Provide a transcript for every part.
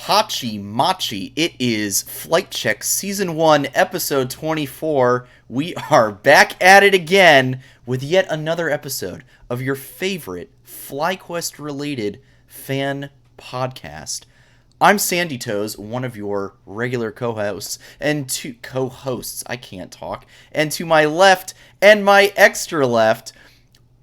Hachi Machi, it is Flight Check Season 1, Episode 24. We are back at it again with yet another episode of your favorite FlyQuest-related fan podcast. I'm Sandy Toes, one of your regular co-hosts, and I can't talk. And to my left and my extra left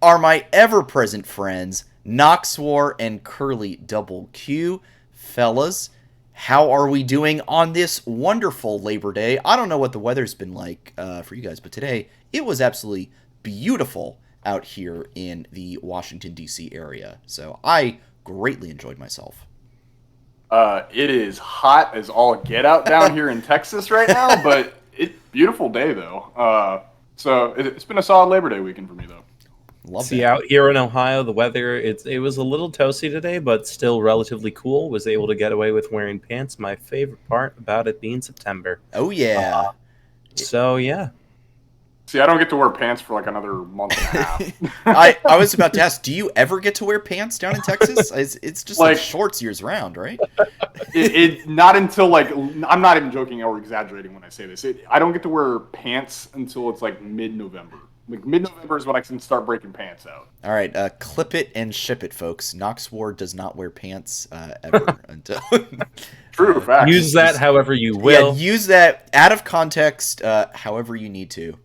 are my ever-present friends, Noxwar and Curly Double Q. Fellas, how are we doing on this wonderful Labor Day? I don't know what the weather's been like for you guys, but today it was absolutely beautiful out here in the Washington, D.C. area. So I greatly enjoyed myself. It is hot as all get out down here in Texas right now, but it's a beautiful day, though. So it's been a solid Labor Day weekend for me, though. Out here in Ohio, the weather, it was a little toasty today, but still relatively cool. Was able to get away with wearing pants. My favorite part about it being September. Oh, yeah. Yeah. See, I don't get to wear pants for like another month and a half. I was about to ask, do you ever get to wear pants down in Texas? It's just like shorts years round, right? It not until like, I'm not even joking or exaggerating when I say this. I don't get to wear pants until it's like mid-November. Like mid-November is when I can start breaking pants out. All right, clip it and ship it, folks. Noxwar does not wear pants ever until. True fact. Use that however you will. Yeah, use that out of context, however you need to.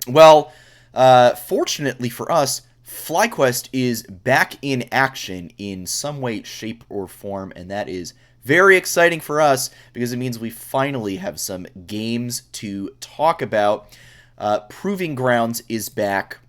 Well, fortunately for us, FlyQuest is back in action in some way, shape, or form, and that is very exciting for us because it means we finally have some games to talk about. Proving Grounds is back.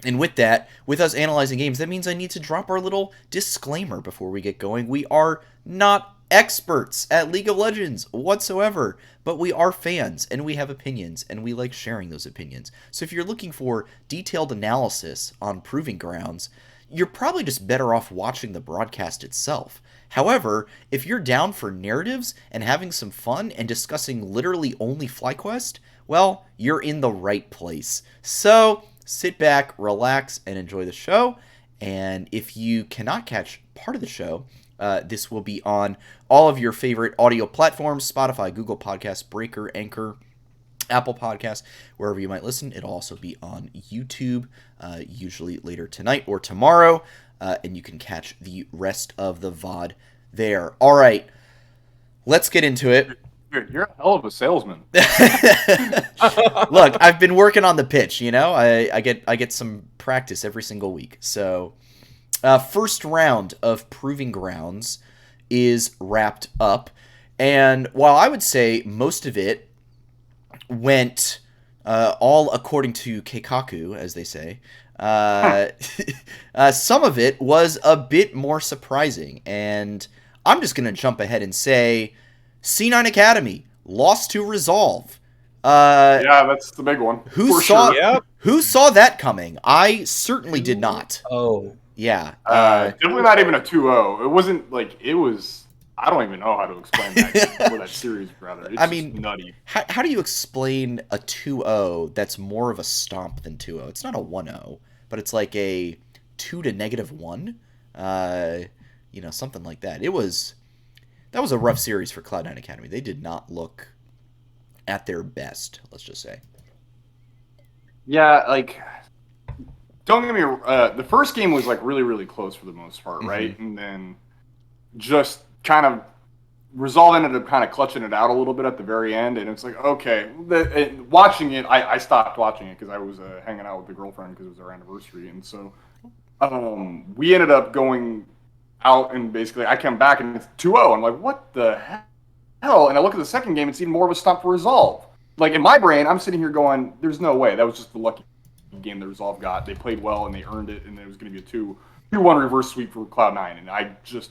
And with that, with us analyzing games, that means I need to drop our little disclaimer before we get going. We are not experts at League of Legends whatsoever, but we are fans, and we have opinions, and we like sharing those opinions. So if you're looking for detailed analysis on Proving Grounds, you're probably just better off watching the broadcast itself. However, if you're down for narratives and having some fun and discussing literally only FlyQuest, well, you're in the right place. So sit back, relax, and enjoy the show. And if you cannot catch part of the show, this will be on all of your favorite audio platforms: Spotify, Google Podcasts, Breaker, Anchor, Apple Podcasts, wherever you might listen. It'll also be on YouTube, usually later tonight or tomorrow, and you can catch the rest of the VOD there. All right, let's get into it. Dude, you're a hell of a salesman. Look, I've been working on the pitch, you know? I get some practice every single week. So, first round of Proving Grounds is wrapped up. And while I would say most of it went all according to Keikaku, as they say, some of it was a bit more surprising. And I'm just going to jump ahead and say C9 Academy lost to Resolve. Yeah, that's the big one. Who saw that coming? I certainly did not. Oh. Yeah. Definitely not even a 2-0. It wasn't like, it was, I don't even know how to explain that, or that series, rather. It's just nutty. How do you explain a 2-0 that's more of a stomp than 2-0? It's not a 1-0, but it's like a 2 to -1. Something like that. That was a rough series for Cloud9 Academy. They did not look at their best, let's just say. Yeah, like, don't get me the first game was, like, really, really close for the most part, right? And then just kind of Resolve ended up kind of clutching it out a little bit at the very end, and it's like, okay. Watching it, I stopped watching it because I was hanging out with the girlfriend because it was our anniversary, and so we ended up going out, and basically I come back and it's 2-0. I'm like, what the hell? And I look at the second game, it's even more of a stomp for Resolve. Like, in my brain, I'm sitting here going, there's no way. That was just the lucky game that Resolve got. They played well and they earned it, and it was going to be a 2-1 reverse sweep for Cloud9. And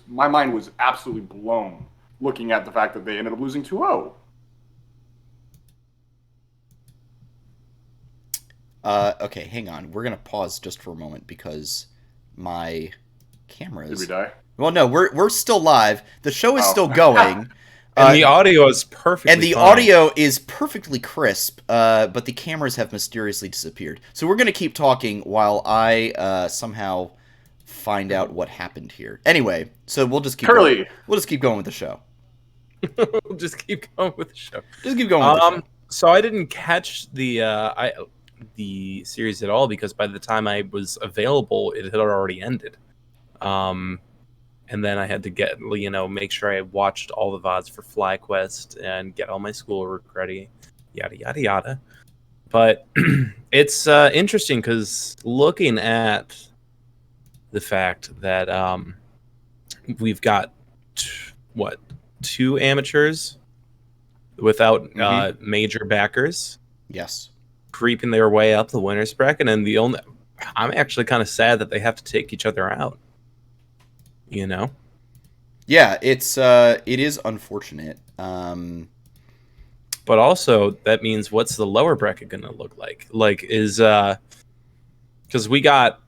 my mind was absolutely blown looking at the fact that they ended up losing 2-0. Okay, hang on. We're going to pause just for a moment because my cameras. Did we die? Well, no, we're still live. The show is still going. And the audio is perfectly fine. Audio is perfectly crisp, but the cameras have mysteriously disappeared. So we're going to keep talking while I somehow find out what happened here. Anyway, so we'll just keep Curly. going. We'll just keep going with the show. We'll just keep going with the show. Just keep going with the show. So I didn't catch the series at all because by the time I was available, it had already ended. And then I had to make sure I watched all the VODs for FlyQuest and get all my schoolwork ready, yada, yada, yada. But it's interesting because looking at the fact that we've got, two amateurs without major backers. Yes. Creeping their way up the winners bracket, and I'm actually kind of sad that they have to take each other out. Yeah, it is unfortunate. But also that means what's the lower bracket gonna look like? Like because we got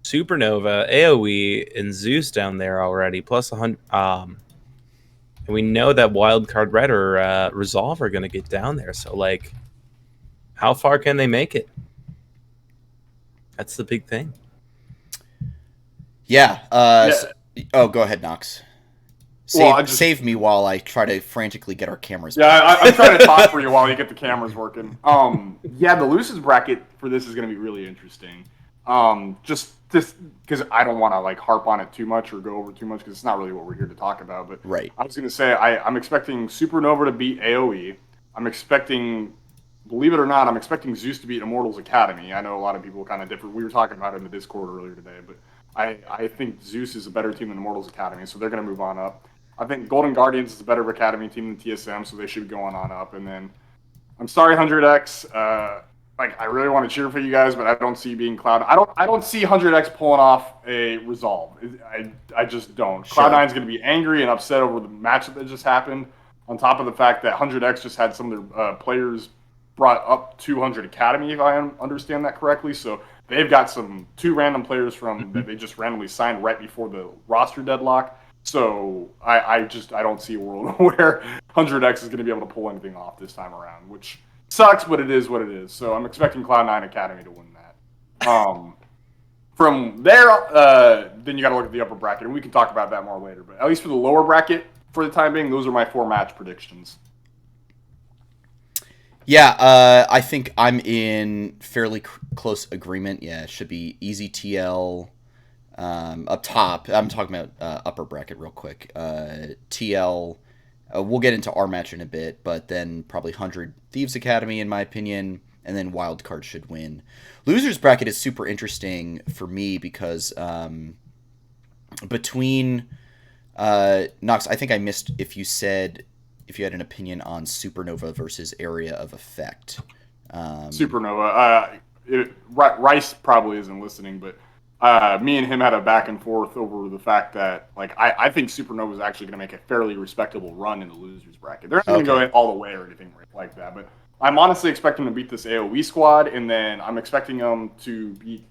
Supernova, AoE, and Zeus down there already, plus 100. And we know that Wildcard Red or Resolve are gonna get down there. So like, how far can they make it? That's the big thing. Yeah. Go ahead, Knox. Save me while I try to frantically get our cameras back. I'm trying to talk for you while you get the cameras working. The losers bracket for this is going to be really interesting. Just because I don't want to like harp on it too much or go over too much because it's not really what we're here to talk about. But right. I was going to say I'm expecting Supernova to beat AoE. I'm expecting, believe it or not, I'm expecting Zeus to beat Immortals Academy. I know a lot of people kind of differ. We were talking about it in the Discord earlier today, but I think Zeus is a better team than Immortals Academy, so they're going to move on up. I think Golden Guardians is a better Academy team than TSM, so they should be going on up. And then, I'm sorry, 100X. I really want to cheer for you guys, but I don't see you being Cloud. I don't see 100X pulling off a Resolve. I just don't. Sure. Cloud9 is going to be angry and upset over the match that just happened. On top of the fact that 100X just had some of their players brought up to 100 Academy, if I understand that correctly. So they've got two random players that they just randomly signed right before the roster deadlock. So I don't see a world where 100X is going to be able to pull anything off this time around, which sucks, but it is what it is. So I'm expecting Cloud9 Academy to win that. From there, then you got to look at the upper bracket, and we can talk about that more later. But at least for the lower bracket, for the time being, those are my 4 match predictions. Yeah, I think I'm in fairly close agreement. Yeah, it should be easy TL. Up top, I'm talking about upper bracket real quick. TL, we'll get into our match in a bit, but then probably 100 Thieves Academy, in my opinion, and then Wildcard should win. Losers bracket is super interesting for me because between Nox, I think I missed if you had an opinion on Supernova versus Area of Effect. Supernova. Rice probably isn't listening, but me and him had a back and forth over the fact that I think Supernova is actually going to make a fairly respectable run in the losers bracket. They're not going to go all the way or anything like that, but I'm honestly expecting them to beat this AoE squad, and then I'm expecting them to beat,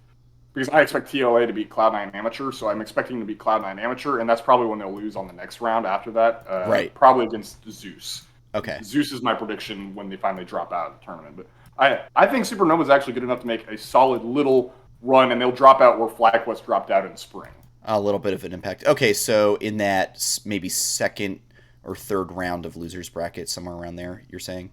because I expect TLA to beat Cloud9 Amateur, so I'm expecting them to beat Cloud9 Amateur, and that's probably when they'll lose on the next round after that. Right. Probably against Zeus. Okay. Zeus is my prediction when they finally drop out of the tournament. But I think Supernova is actually good enough to make a solid little run, and they'll drop out where FlyQuest dropped out in spring. A little bit of an impact. Okay, so in that maybe second or third round of losers bracket, somewhere around there, you're saying?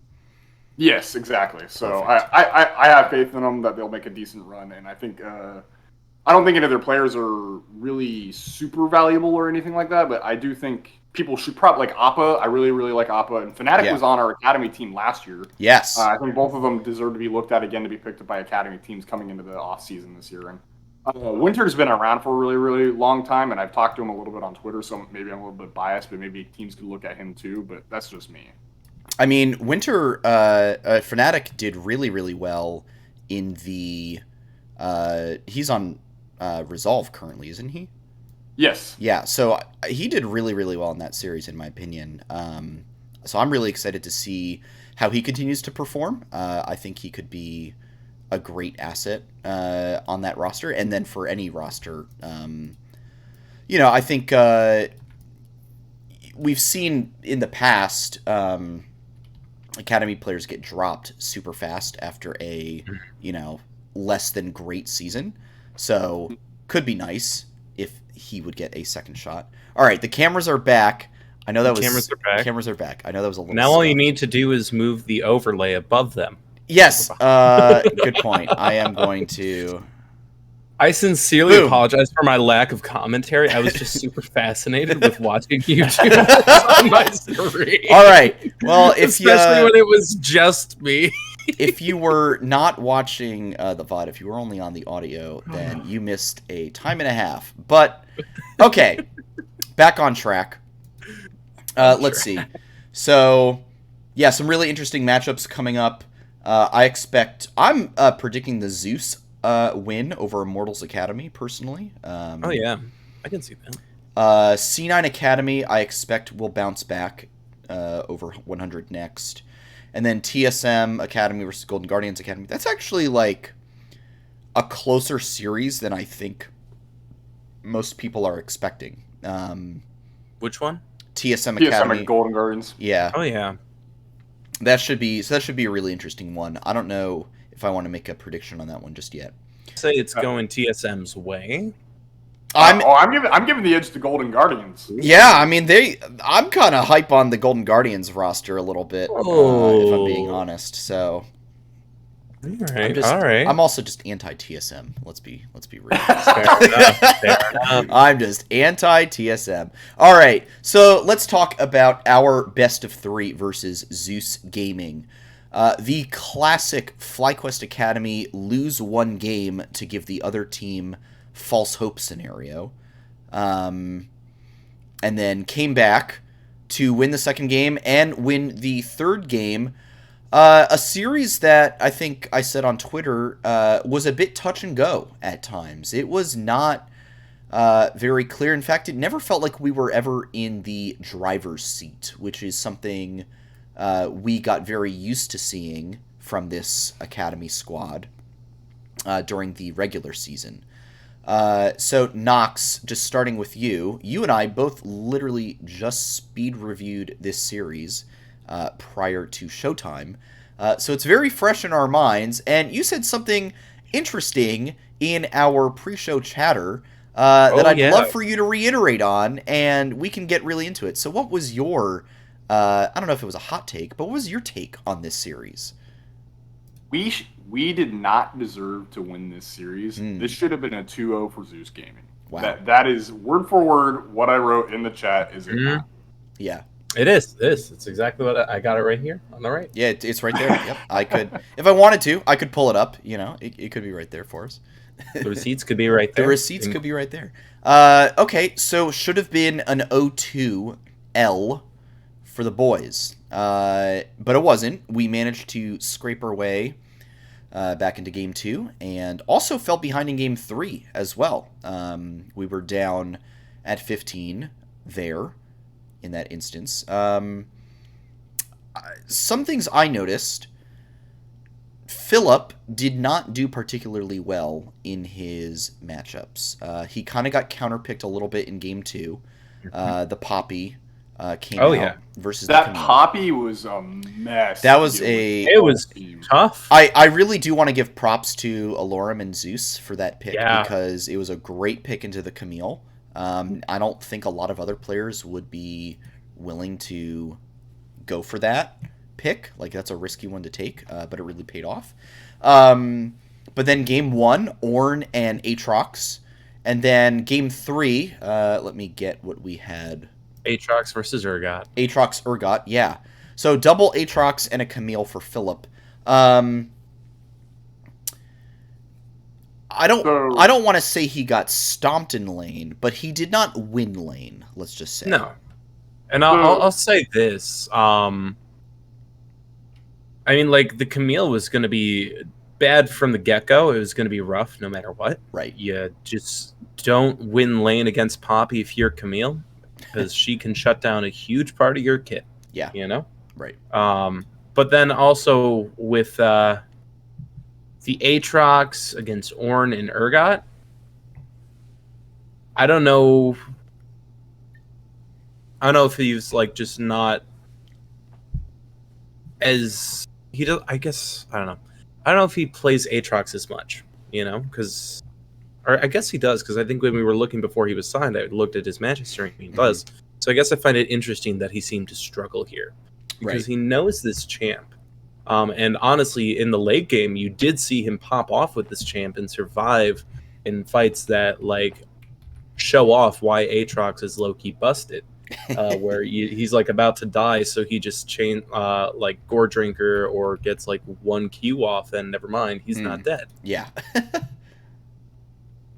Yes, exactly. So I have faith in them that they'll make a decent run, and I think I don't think any of their players are really super valuable or anything like that, but I do think people should probably like Appa. I really, really like Appa, and Fnatic was on our Academy team last year. Yes. I think both of them deserve to be looked at again to be picked up by Academy teams coming into the off season this year. And Winter's been around for a really, really long time, and I've talked to him a little bit on Twitter, so maybe I'm a little bit biased, but maybe teams could look at him too, but that's just me. I mean, Winter, Fnatic did really, really well in the, he's on Resolve currently, isn't he? Yes. Yeah, so he did really, really well in that series, in my opinion. So I'm really excited to see how he continues to perform. I think he could be a great asset on that roster. And then for any roster, I think we've seen in the past Academy players get dropped super fast after a, less than great season. So could be nice if he would get a second shot. All right, the cameras are back. I know that was Cameras are back. Cameras are back. I know that was a little. Now all you stuck. need to do is move the overlay above them. Yes. Good point. I am going to. I sincerely Boom. apologize for my lack of commentary. I was just super fascinated with watching you do this on my screen. All right. Well, if you especially when it was just me. if you were not watching the VOD, if you were only on the audio, then you missed a time and a half. But okay, back on track. Let's see. So, yeah, some really interesting matchups coming up. I'm predicting the Zeus win over Immortals Academy, personally. Oh, yeah. I can see that. C9 Academy, I expect will bounce back over 100 next. And then TSM Academy versus Golden Guardians Academy. That's actually, like, a closer series than I think most people are expecting. Which one? TSM TSM Academy. and Golden Guardians. Yeah. Oh, yeah. That should be a really interesting one. I don't know if I want to make a prediction on that one just yet. Say it's going TSM's way. I'm giving the edge to Golden Guardians. Yeah, I mean I'm kind of hype on the Golden Guardians roster a little bit, if I'm being honest. So, All right. I'm also just anti TSM. Let's be real. Fair enough. I'm just anti TSM. All right, so let's talk about our best of 3 versus Zeus Gaming. The classic FlyQuest Academy lose one game to give the other team false hope scenario, and then came back to win the second game and win the third game. A series that I think I said on Twitter was a bit touch and go at times. It was not very clear. In fact, it never felt like we were ever in the driver's seat, which is something we got very used to seeing from this Academy squad during the regular season. So, Nox, just starting with you and I both literally just speed reviewed this series prior to showtime. So it's very fresh in our minds, and you said something interesting in our pre-show chatter that I'd love for you to reiterate on, and we can get really into it. So what was your, I don't know if it was a hot take, but what was your take on this series? We did not deserve to win this series. This should have been a 2-0 for Zeus Gaming. Wow. That is word for word what I wrote in the chat. Is it not? Yeah. It is. It's exactly what I got it right here on the right. Yeah, it's right there. Yep. I could, if I wanted to, I could pull it up. You know, it could be right there for us. The receipts could be right there. The receipts could be right there. Okay, so should have been an 0-2L for the boys. But it wasn't. We managed to scrape our way back into Game 2, and also fell behind in Game 3 as well. We were down at 15 there in that instance. Some things I noticed. Philip did not do particularly well in his matchups. He kind of got counterpicked a little bit in Game 2. The Poppy came out versus that the Camille. Poppy was a mess. That was it was tough. I really do want to give props to Alorum and Zeus for that pick, because it was a great pick into the Camille. I don't think a lot of other players would be willing to go for that pick. Like, that's a risky one to take, but it really paid off. But then Game 1, Ornn and Aatrox. And then Game 3, let me get what we had. Aatrox versus Urgot. Aatrox, Urgot, yeah. So double Aatrox and a Camille for Philip. I don't want to say he got stomped in lane, but he did not win lane, let's just say. No. And I'll say this. I mean, like, the Camille was going to be bad from the get-go. It was going to be rough no matter what. Right. You just don't win lane against Poppy if you're Camille, because she can shut down a huge part of your kit. Yeah. You know? Right. But then also with the Aatrox against Ornn and Urgot, I don't know if he's, like, just not as I don't know if he plays Aatrox as much, you know, because Or I guess he does, because I think when we were looking before he was signed, I looked at his Manchester ranking. He does. So I guess I find it interesting that he seemed to struggle here, because Right. he knows this champ. And honestly, in the late game, you did see him pop off with this champ and survive in fights that like show off why Aatrox is low key busted. Where he's like about to die, so he just like Gore Drinker or gets like one Q off, and never mind, he's not dead. Yeah.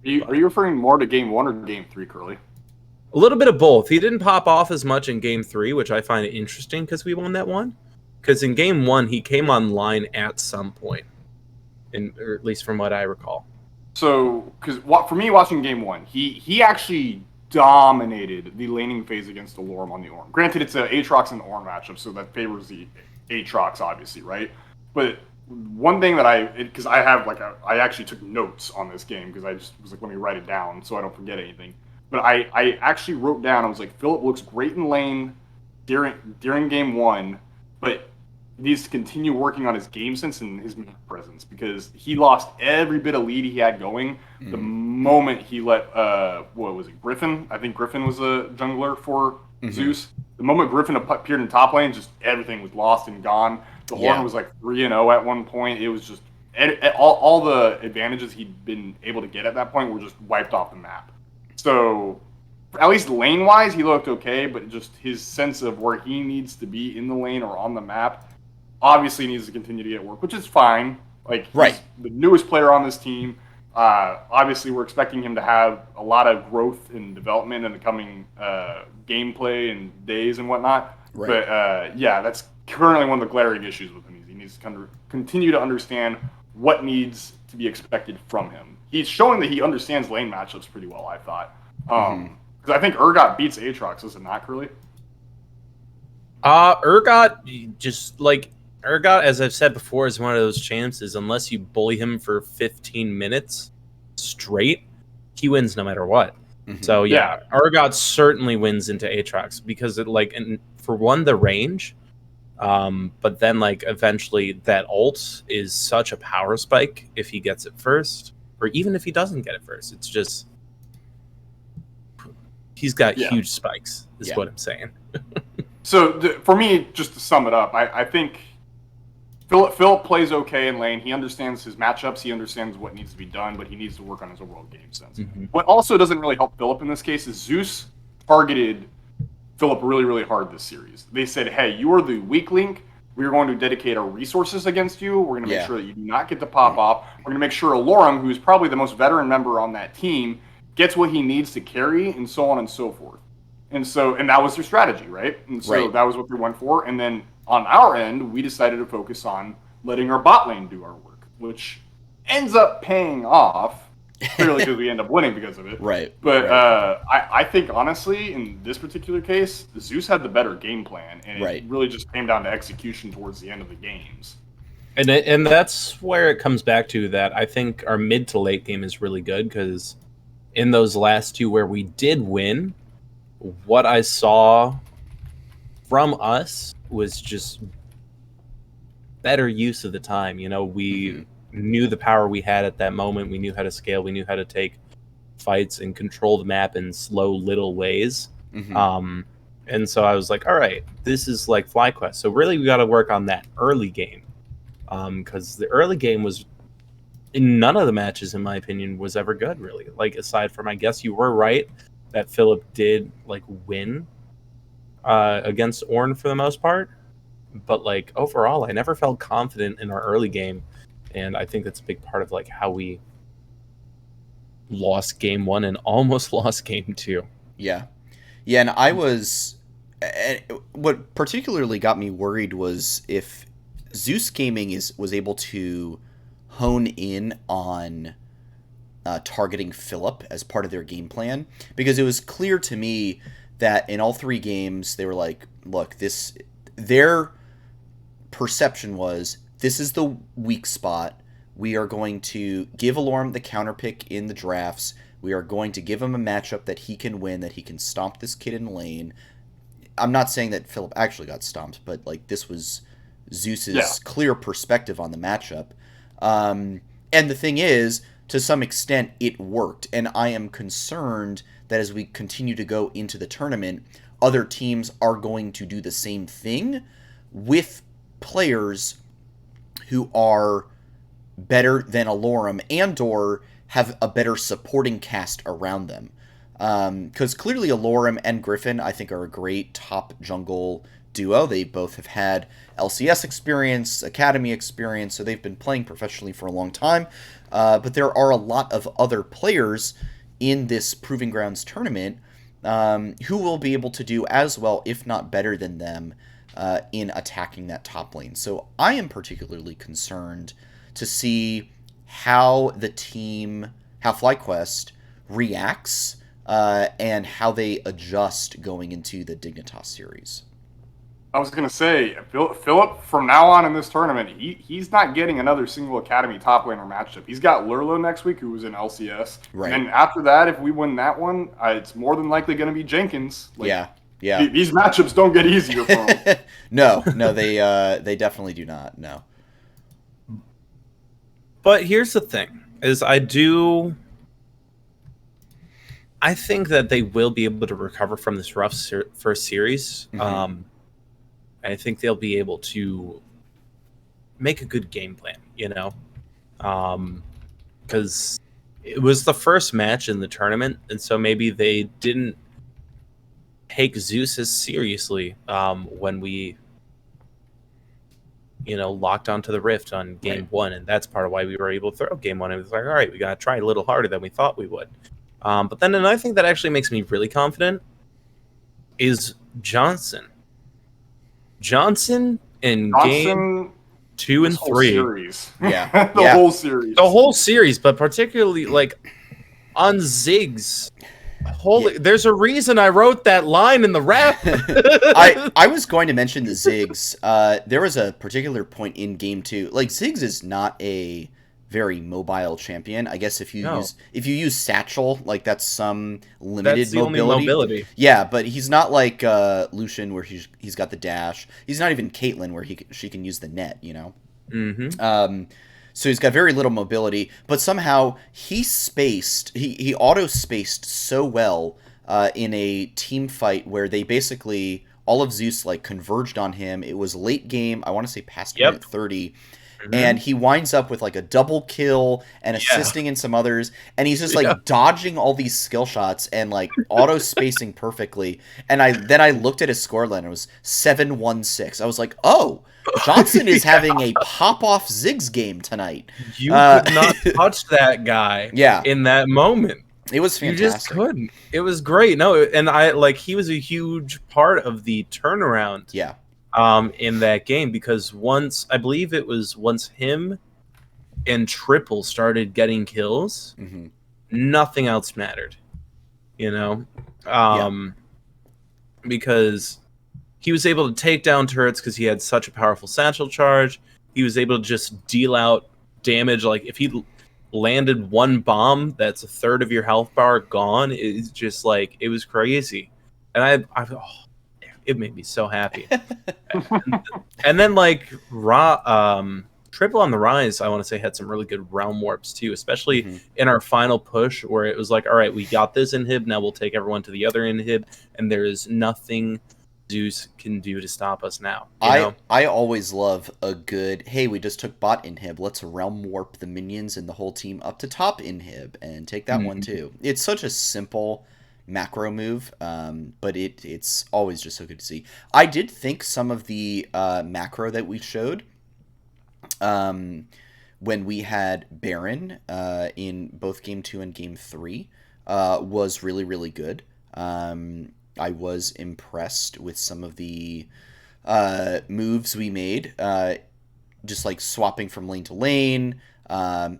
Are you referring more to game 1 or game 3, Curly? A little bit of both. He didn't pop off as much in game 3, which I find interesting because we won that one. Because in game 1, he came online at some point, or at least from what I recall. So, because for me, watching game 1, he actually dominated the laning phase against the Lorm on the Ornn. Granted, it's a Aatrox and Ornn matchup, so that favors the Aatrox, obviously, right? But one thing that because I have I actually took notes on this game because I just was like, let me write it down so I don't forget anything. But I actually wrote down, I was like, Philip looks great in lane during game 1, but he needs to continue working on his game sense and his presence because he lost every bit of lead he had going the moment he let what was it, Griffin? I think Griffin was a jungler for Zeus. The moment Griffin appeared in top lane, just everything was lost and gone. The Horn was like 3-0 at one point. It was just all the advantages he'd been able to get at that point were just wiped off the map. So at least lane wise, he looked okay, but just his sense of where he needs to be in the lane or on the map obviously needs to continue to get work, which is fine. Like, he's the newest player on this team. Obviously, we're expecting him to have a lot of growth and development in the coming gameplay and days and whatnot. Right. But yeah, that's currently one of the glaring issues with him. He needs to continue to understand what needs to be expected from him. He's showing that he understands lane matchups pretty well, I thought. Because I think Urgot beats Aatrox, is it not, Curly? Urgot, just like Urgot, as I've said before, is one of those chances. Unless you bully him for 15 minutes straight, he wins no matter what. So yeah, Urgot certainly wins into Aatrox because it and for one, the range, but then like eventually that ult is such a power spike if he gets it first, or even if he doesn't get it first. It's just he's got huge spikes, is what I'm saying. So for me, just to sum it up, I think Philip plays okay in lane. He understands his matchups. He understands what needs to be done, but he needs to work on his overall game sense. What also doesn't really help Philip in this case is Zeus targeted Philip really, really hard this series. They said, hey, you are the weak link. We're going to dedicate our resources against you. We're going to make sure that you do not get to pop off. We're going to make sure Alorum, who's probably the most veteran member on that team, gets what he needs to carry, and so on and so forth. And that was their strategy, right? And so that was what we went for. And then on our end, we decided to focus on letting our bot lane do our work, which ends up paying off, clearly because we end up winning because of it. But I think, honestly, in this particular case, Zeus had the better game plan, and it really just came down to execution towards the end of the games. And that's where it comes back to that I think our mid to late game is really good, because in those last two where we did win, what I saw from us was just better use of the time. You know, we knew the power we had at that moment. We knew how to scale. We knew how to take fights and control the map in slow little ways. And so I was like, all right, this is like FlyQuest. So really we got to work on that early game. Because the early game was, in none of the matches, in my opinion, was ever good, really. Like, aside from, I guess you were right that Philip did like win against Ornn for the most part, but like overall I never felt confident in our early game, and I think that's a big part of like how we lost game 1 and almost lost game 2. And I was, what particularly got me worried was if Zeus Gaming was able to hone in on targeting Philip as part of their game plan, because it was clear to me that in all 3 games they were like, look, their perception was, this is the weak spot. We are going to give Alorum the counter pick in the drafts. We are going to give him a matchup that he can win, that he can stomp this kid in lane. I'm not saying that Philip actually got stomped, but like this was Zeus's clear perspective on the matchup. And the thing is, to some extent, it worked. And I am concerned that as we continue to go into the tournament, other teams are going to do the same thing with players who are better than Alorum and or have a better supporting cast around them. Because clearly Alorum and Griffin, I think, are a great top jungle duo. They both have had LCS experience, academy experience, so they've been playing professionally for a long time. But there are a lot of other players in this Proving Grounds tournament who will be able to do as well, if not better than them, in attacking that top lane. So I am particularly concerned to see how FlyQuest reacts and how they adjust going into the Dignitas series. I was going to say, Philip, from now on in this tournament, he's not getting another single Academy top laner matchup. He's got Lurlo next week, who was in LCS. Right. And after that, if we win that one, it's more than likely going to be Jenkins. Yeah. These matchups don't get easier for him. No, they definitely do not, no. But here's the thing, is I think that they will be able to recover from this rough first series. Mm-hmm. I think they'll be able to make a good game plan, because it was the first match in the tournament, and so maybe they didn't take Zeus as seriously when we, locked onto the Rift on game one, and that's part of why we were able to throw game one. It was like, all right, we got to try a little harder than we thought we would. But then another thing that actually makes me really confident is Johnson. Johnson in game 2 and 3. Series. Yeah. Whole series. The whole series, but particularly on Ziggs. There's a reason I wrote that line in the rap. I was going to mention the Ziggs. There was a particular point in game 2. Ziggs is not a very mobile champion. I guess if you use Satchel, that's some limited That's the mobility. only mobility. Yeah, but he's not like Lucian, where he's got the dash. He's not even Caitlyn, where she can use the net. Mm-hmm. So he's got very little mobility, but somehow he auto-spaced so well in a team fight where they basically, all of Zeus converged on him. It was late game, I want to say past minute 30, and he winds up with a double kill and assisting in some others, and he's just dodging all these skill shots and auto-spacing perfectly. And I looked at his scoreline, and it was 7-1-6. I was like, oh, Johnson is having a pop-off Ziggs game tonight. You could not touch that guy in that moment. It was fantastic. You just couldn't. It was great. No, and he was a huge part of the turnaround in that game, because once him and Triple started getting kills, nothing else mattered. Because he was able to take down turrets because he had such a powerful satchel charge. He was able to just deal out damage. If he landed one bomb, that's a third of your health bar gone. It's just it was crazy. And it made me so happy. and then Triple on the Rise, I want to say, had some really good realm warps too, especially in our final push, where it was all right, we got this inhib, now we'll take everyone to the other inhib, and there is nothing Zeus can do to stop us now. I always love a good, hey, we just took bot inhib, let's realm warp the minions and the whole team up to top inhib and take that one too. It's such a simple macro move, but it's always just so good to see. I did think some of the macro that we showed when we had Baron in both game 2 and game 3 was really, really good. I was impressed with some of the moves we made, just swapping from lane to lane,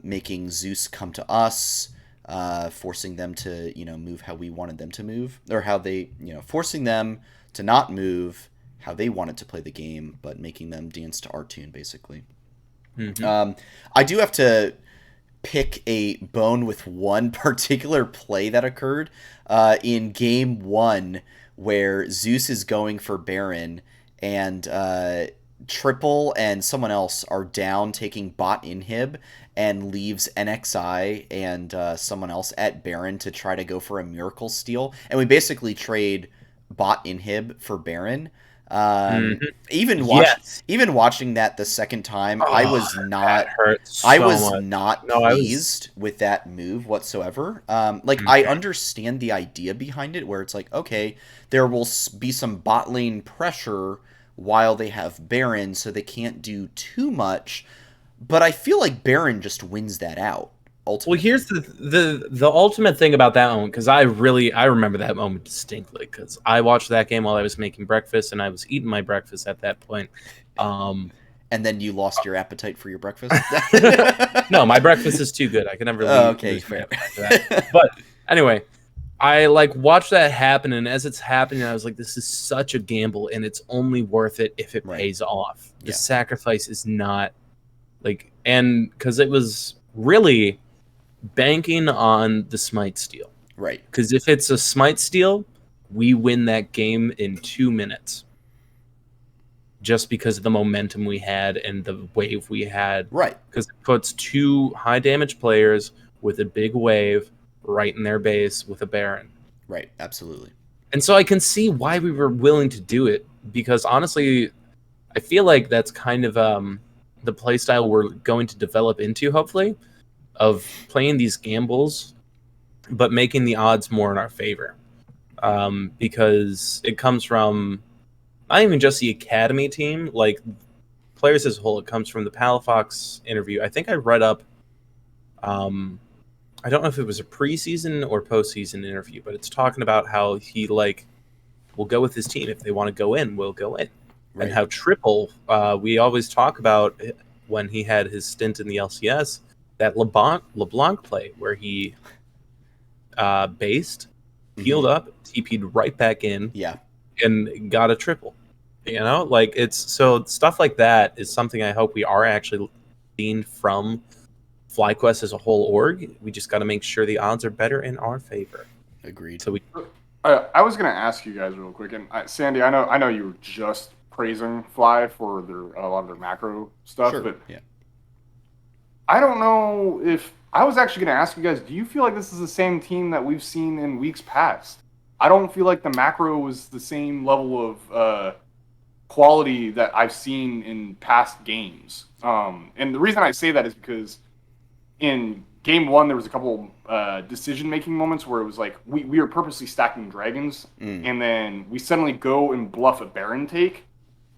making Zeus come to us, forcing them to, move how we wanted them to move, or how they, forcing them to not move how they wanted to play the game, but making them dance to our tune, basically. I do have to pick a bone with one particular play that occurred in game 1, where Zeus is going for Baron, and Triple and someone else are down taking bot inhib and leaves NXI and someone else at Baron to try to go for a miracle steal. And we basically trade bot inhib for Baron. Mhm. Even Yes. watching that the second time, Oh, that hurt I so was much. not No, I was. pleased with that move whatsoever. Like, I Mhm. understand the idea behind it, where it's like, okay, there will be some bot lane pressure while they have Baron, so they can't do too much. But I feel like Baron just wins that out Well, ultimately. here's the ultimate thing about that moment, because I remember that moment distinctly because I watched that game while I was making breakfast and I was eating my breakfast at that point. Um, And then you lost your appetite for your breakfast. no, my breakfast is too good. I can never Oh, okay, lose my fair. appetite for that. But anyway, I like watched that happen, and as it's happening, I was like, "This is such a gamble, and it's only worth it if it Right. pays off. The Yeah. sacrifice is not like, and because it was really banking on the smite steal. Right. Because if it's a smite steal, we win that game in 2 minutes, just because of the momentum we had and the wave we had. Right. Because it puts two high damage players with a big wave right in their base with a Baron. Right. Absolutely. And so I can see why we were willing to do it, because honestly, I feel like that's kind of the playstyle we're going to develop into, hopefully, of playing these gambles, but making the odds more in our favor. Because it comes from not even just the academy team, like players as a whole. It comes from the Palafox interview. I think I read up. I don't know if it was a preseason or postseason interview, but it's talking about how he like will go with his team if they want to go in, we'll go in, and Right. how Triple. We always talk about when he had his stint in the LCS, that LeBlanc play where he based, peeled up, TP'd right back in, Yeah. and got a triple. You know, like it's so stuff like that is something I hope we are actually seeing from FlyQuest as a whole org. We just got to make sure the odds are better in our favor. Agreed. So we I was gonna ask you guys real quick, and Sandy, I know you were just praising Fly for a lot of their macro stuff, Sure. but Yeah. I don't know if I was actually gonna ask you guys, do you feel like this is the same team that we've seen in weeks past? I don't feel like the macro was the same level of quality that I've seen in past games. And the reason I say that is because in game one, there was a couple decision-making moments where it was like we were purposely stacking dragons, and then we suddenly go and bluff a Baron take,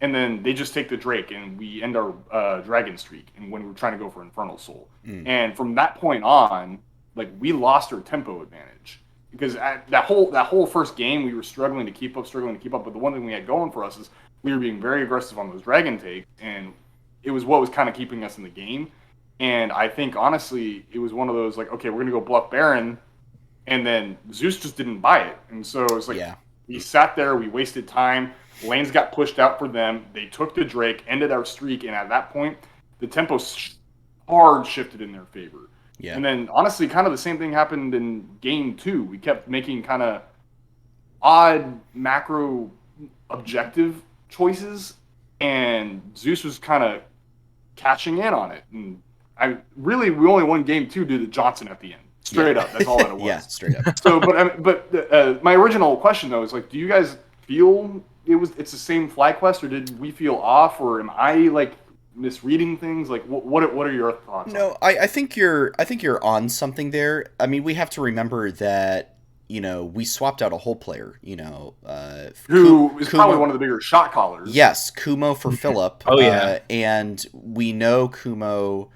and then they just take the Drake, and we end our dragon streak. And when we were trying to go for Infernal Soul, and from that point on, like we lost our tempo advantage because at that whole first game we were struggling to keep up. But the one thing we had going for us is we were being very aggressive on those dragon takes, and it was what was kind of keeping us in the game. And I think honestly, it was one of those like, okay, we're gonna go bluff Baron, and then Zeus just didn't buy it, and so it's like we sat there, we wasted time. Lanes got pushed out for them. They took the Drake, ended our streak, and at that point, the tempo hard shifted in their favor. Yeah. And then honestly, kind of the same thing happened in game two. We kept making kind of odd macro objective choices, and Zeus was kind of catching in on it. And we only won game two due to Johnson at the end. Straight up, that's all that it was. Yeah, straight up. So, but my original question though is like, do you guys feel it's the same FlyQuest, or did we feel off, or am I like misreading things? Like, what are your thoughts? No, I think you're on something there. I mean, we have to remember that we swapped out a whole player. Who is probably Kumo, one of the bigger shot callers? yes, Kumo for Philip. Oh, yeah. And we know Kumo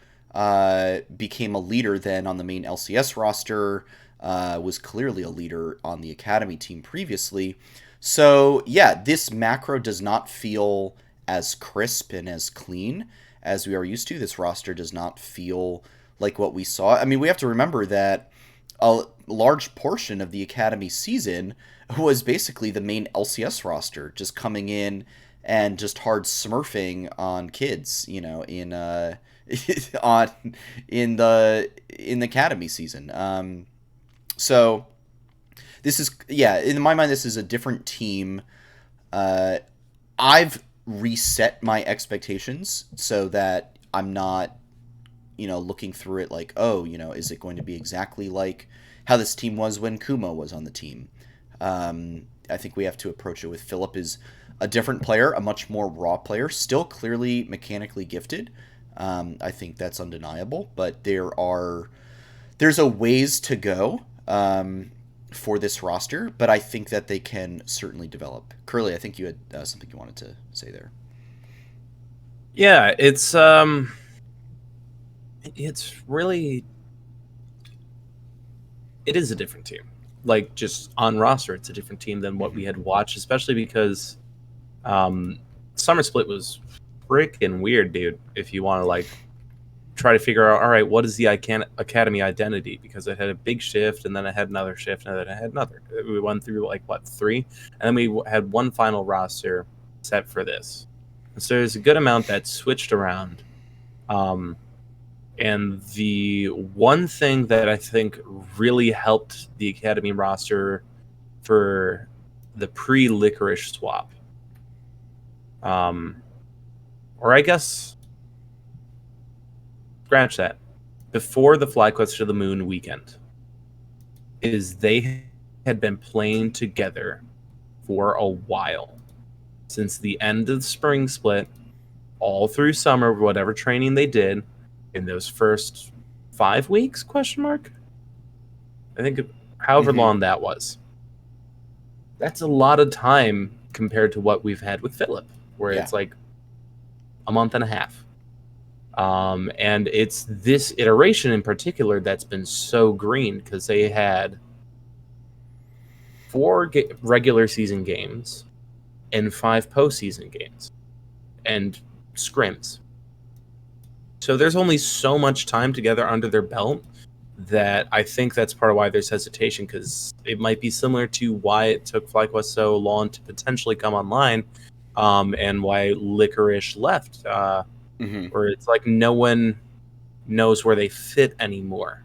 became a leader then on the main LCS roster. Was clearly a leader on the academy team previously. So yeah, this macro does not feel as crisp and as clean as we are used to. This roster does not feel like what we saw. I mean, we have to remember that a large portion of the academy season was basically the main LCS roster just coming in and just hard smurfing on kids, in on in the academy season. So this is, in my mind, this is a different team. I've reset my expectations so that I'm not, looking through it like, oh, is it going to be exactly like how this team was when Kumo was on the team? I think we have to approach it with Philip is a different player, a much more raw player, still clearly mechanically gifted. I think that's undeniable, but there's a ways to go for this roster, but I think that they can certainly develop. Curly, I think you had something you wanted to say there. Yeah, it's really, it is a different team. Like, just on roster, it's a different team than what we had watched, especially because Summer Split was freaking weird, dude. If you want to like try to figure out, all right, what is the Academy identity? Because it had a big shift, and then it had another shift, and then it had another. We went through like what, 3, and then we had one final roster set for this. And so there's a good amount that switched around. And the one thing that I think really helped the Academy roster for the pre-Licorice swap, or I guess, scratch that, before the FlyQuest to the Moon weekend, is they had been playing together for a while. Since the end of the spring split, all through summer, whatever training they did, in those first 5 weeks, question mark? I think however long that was. That's a lot of time compared to what we've had with Philip, where it's like a month and a half. And it's this iteration in particular that's been so green, because they had 4 regular season games and 5 postseason games and scrims. So there's only so much time together under their belt that I think that's part of why there's hesitation, because it might be similar to why it took FlyQuest so long to potentially come online, and why Licorice left, where it's like no one knows where they fit anymore.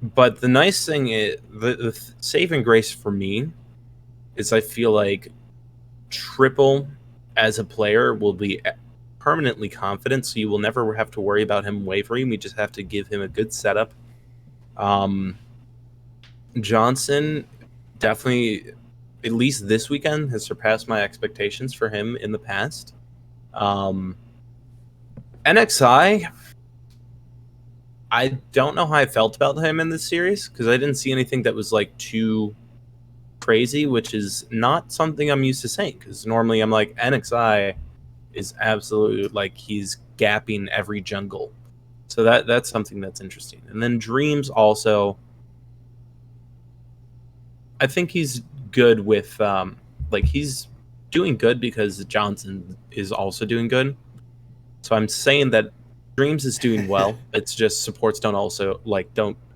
But the nice thing is, the saving grace for me is I feel like Triple as a player will be permanently confident, so you will never have to worry about him wavering. We just have to give him a good setup. Johnson definitely, at least this weekend, has surpassed my expectations for him in the past. NXI, I don't know how I felt about him in this series, because I didn't see anything that was like too crazy, which is not something I'm used to saying, because normally I'm like, NXI is absolutely like he's gapping every jungle. So that's something that's interesting. And then Dreams also, I think he's good with like he's doing good because Johnson is also doing good. So I'm saying that Dreams is doing well. It's just supports don't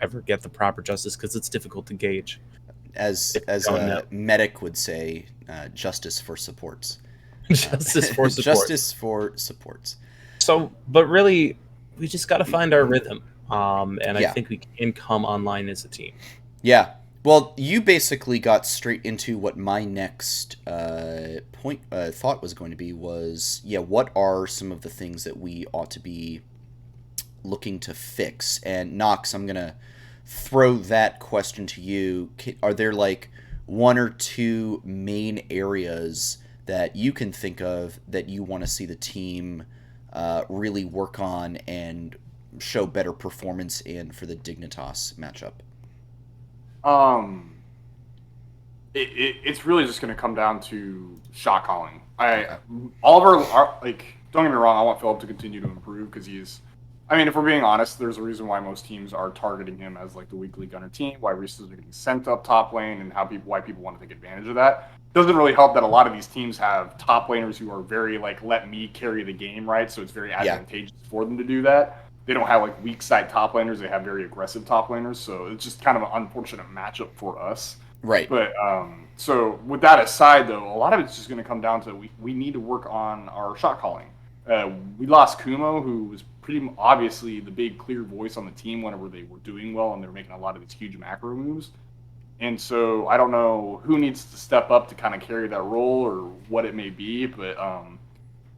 ever get the proper justice, because it's difficult to gauge. As a medic would say, justice for supports. Justice for supports. Justice for supports. So, but really, we just got to find our rhythm. And I think we can come online as a team. Yeah. Well, you basically got straight into what my next thought was going to be was, what are some of the things that we ought to be looking to fix? And Knox, I'm going to throw that question to you. Are there like 1 or 2 main areas that you can think of that you want to see the team really work on and show better performance in for the Dignitas matchup? It's really just going to come down to shot calling. All of our like, don't get me wrong, I want Philip to continue to improve, because if we're being honest, there's a reason why most teams are targeting him as like the weekly gunner team, why resources are getting sent up top lane, and why people want to take advantage of that. It doesn't really help that a lot of these teams have top laners who are very like, let me carry the game, right? So it's very advantageous for them to do that. They don't have like weak side top laners, they have very aggressive top laners, so it's just kind of an unfortunate matchup for us. Right. But so with that aside, though, a lot of it's just going to come down to we need to work on our shot calling. We lost Kumo, who was pretty obviously the big clear voice on the team whenever they were doing well and they were making a lot of these huge macro moves. And so I don't know who needs to step up to kind of carry that role or what it may be, but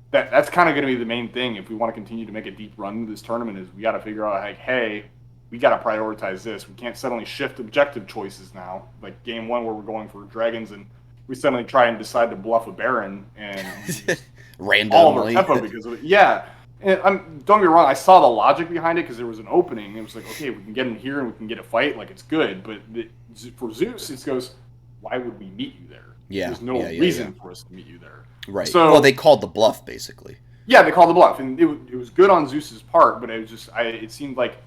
that's kind of going to be the main thing if we want to continue to make a deep run into this tournament. Is we got to figure out like, hey, we got to prioritize this. We can't suddenly shift objective choices now, like game one where we're going for dragons and we suddenly try and decide to bluff a baron and randomly all of our tempo because of it. Yeah. And don't get me wrong, I saw the logic behind it because there was an opening. It was like, okay, we can get in here and we can get a fight, like it's good. But for Zeus, it goes, why would we meet you there? Yeah, there's no reason for us to meet you there. Right. So, well, they called the bluff basically. Yeah, they called the bluff, and it was good on Zeus's part, but it was just it seemed like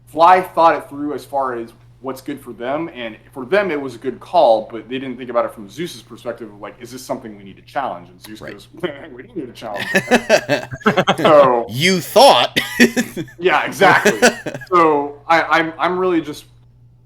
Fly thought it through as far as what's good for them, and for them it was a good call, but they didn't think about it from Zeus's perspective of like, is this something we need to challenge? And Zeus goes, we don't need to challenge it. So you thought. Yeah, exactly. So I'm really just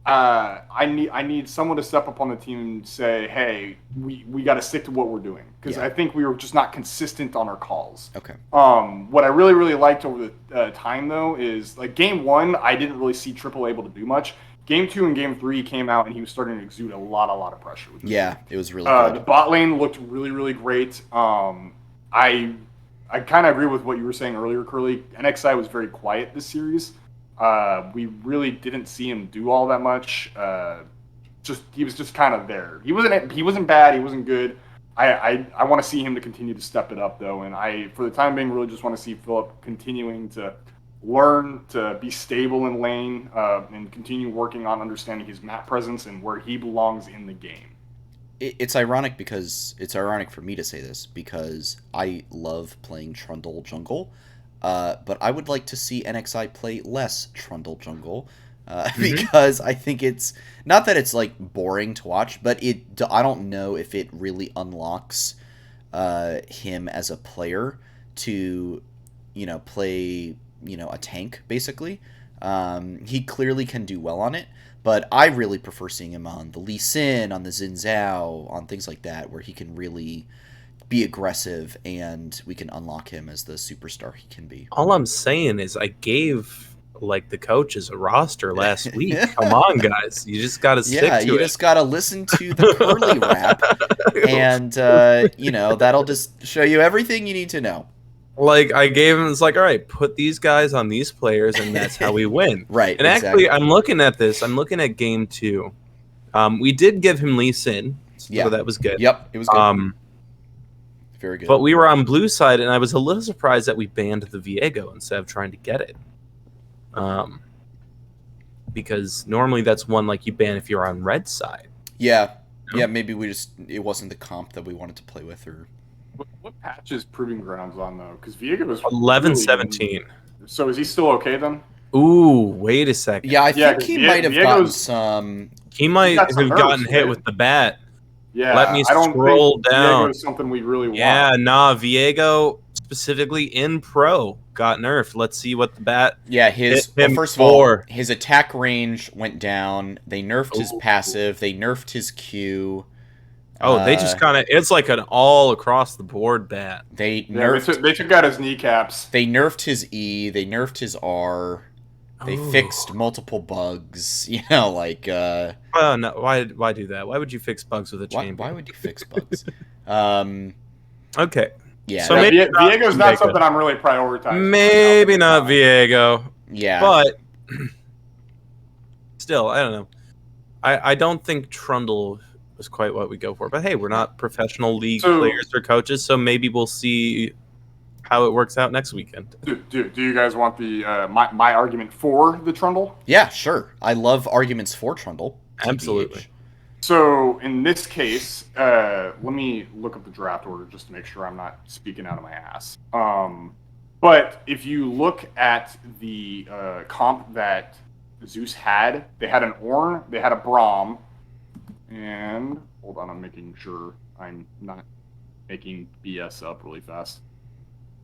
I need someone to step up on the team and say, hey, we got to stick to what we're doing, because I think we were just not consistent on our calls. Okay. What I really liked over the time though is like game one, I didn't really see Triple able to do much. Game 2 and Game 3 came out, and he was starting to exude a lot of pressure. It was really good. The bot lane looked really great. I kind of agree with what you were saying earlier, Curly. NXI was very quiet this series. We really didn't see him do all that much. He was just kind of there. He wasn't bad. He wasn't good. I want to see him to continue to step it up though, and I, for the time being, really just want to see Philip continuing to learn to be stable in lane and continue working on understanding his map presence and where he belongs in the game. It's ironic for me to say this because I love playing Trundle jungle, but I would like to see NXI play less Trundle jungle because I think it's not that it's like boring to watch, but I don't know if it really unlocks him as a player to play a tank, basically. He clearly can do well on it, but I really prefer seeing him on the Lee Sin, on the Xin Zhao, on things like that, where he can really be aggressive and we can unlock him as the superstar he can be. All I'm saying is I gave the coaches a roster last week. Come on, guys. You just got to stick to it. Yeah, you just got to listen to the Curly rap, and, that'll just show you everything you need to know. I gave him, it's all right, put these guys on these players, and that's how we win. Right. And actually, I'm looking at this. I'm looking at game 2. We did give him Lee Sin, so that was good. Yep, it was good. Very good. But we were on blue side, and I was a little surprised that we banned the Viego instead of trying to get it. Because normally that's one you ban if you're on red side. Yeah. Yeah, maybe it wasn't the comp that we wanted to play with, or... What patch is Proving Grounds on, though? Because Viego was 11-17. So is he still okay, then? Ooh, wait a second. Yeah, I think he might have gotten some... He might have gotten hit with the bat. Yeah, let me scroll down. Viego is something we really want. Yeah, Viego, specifically in Pro, got nerfed. Let's see what the bat... Yeah, first of all, his attack range went down. They nerfed his passive. They nerfed his Q. Oh, they just kind of... It's like an all across the board bat. They took out his kneecaps. They nerfed his E. They nerfed his R. They fixed multiple bugs. Oh, no. Why do that? Why would you fix bugs with a champion? Why would you fix bugs? Okay. Yeah. So maybe Viego's not something I'm really prioritizing. Maybe not Viego. Yeah. But still, I don't know. I don't think Trundle was quite what we go for. But hey, we're not professional league players or coaches, so maybe we'll see how it works out next weekend. Do you guys want the my argument for the Trundle? Yeah, sure. I love arguments for Trundle. Absolutely. So in this case, let me look up the draft order just to make sure I'm not speaking out of my ass. But if you look at the comp that Zeus had, they had an Ornn, they had a Braum, and hold on, I'm making sure I'm not making BS up really fast.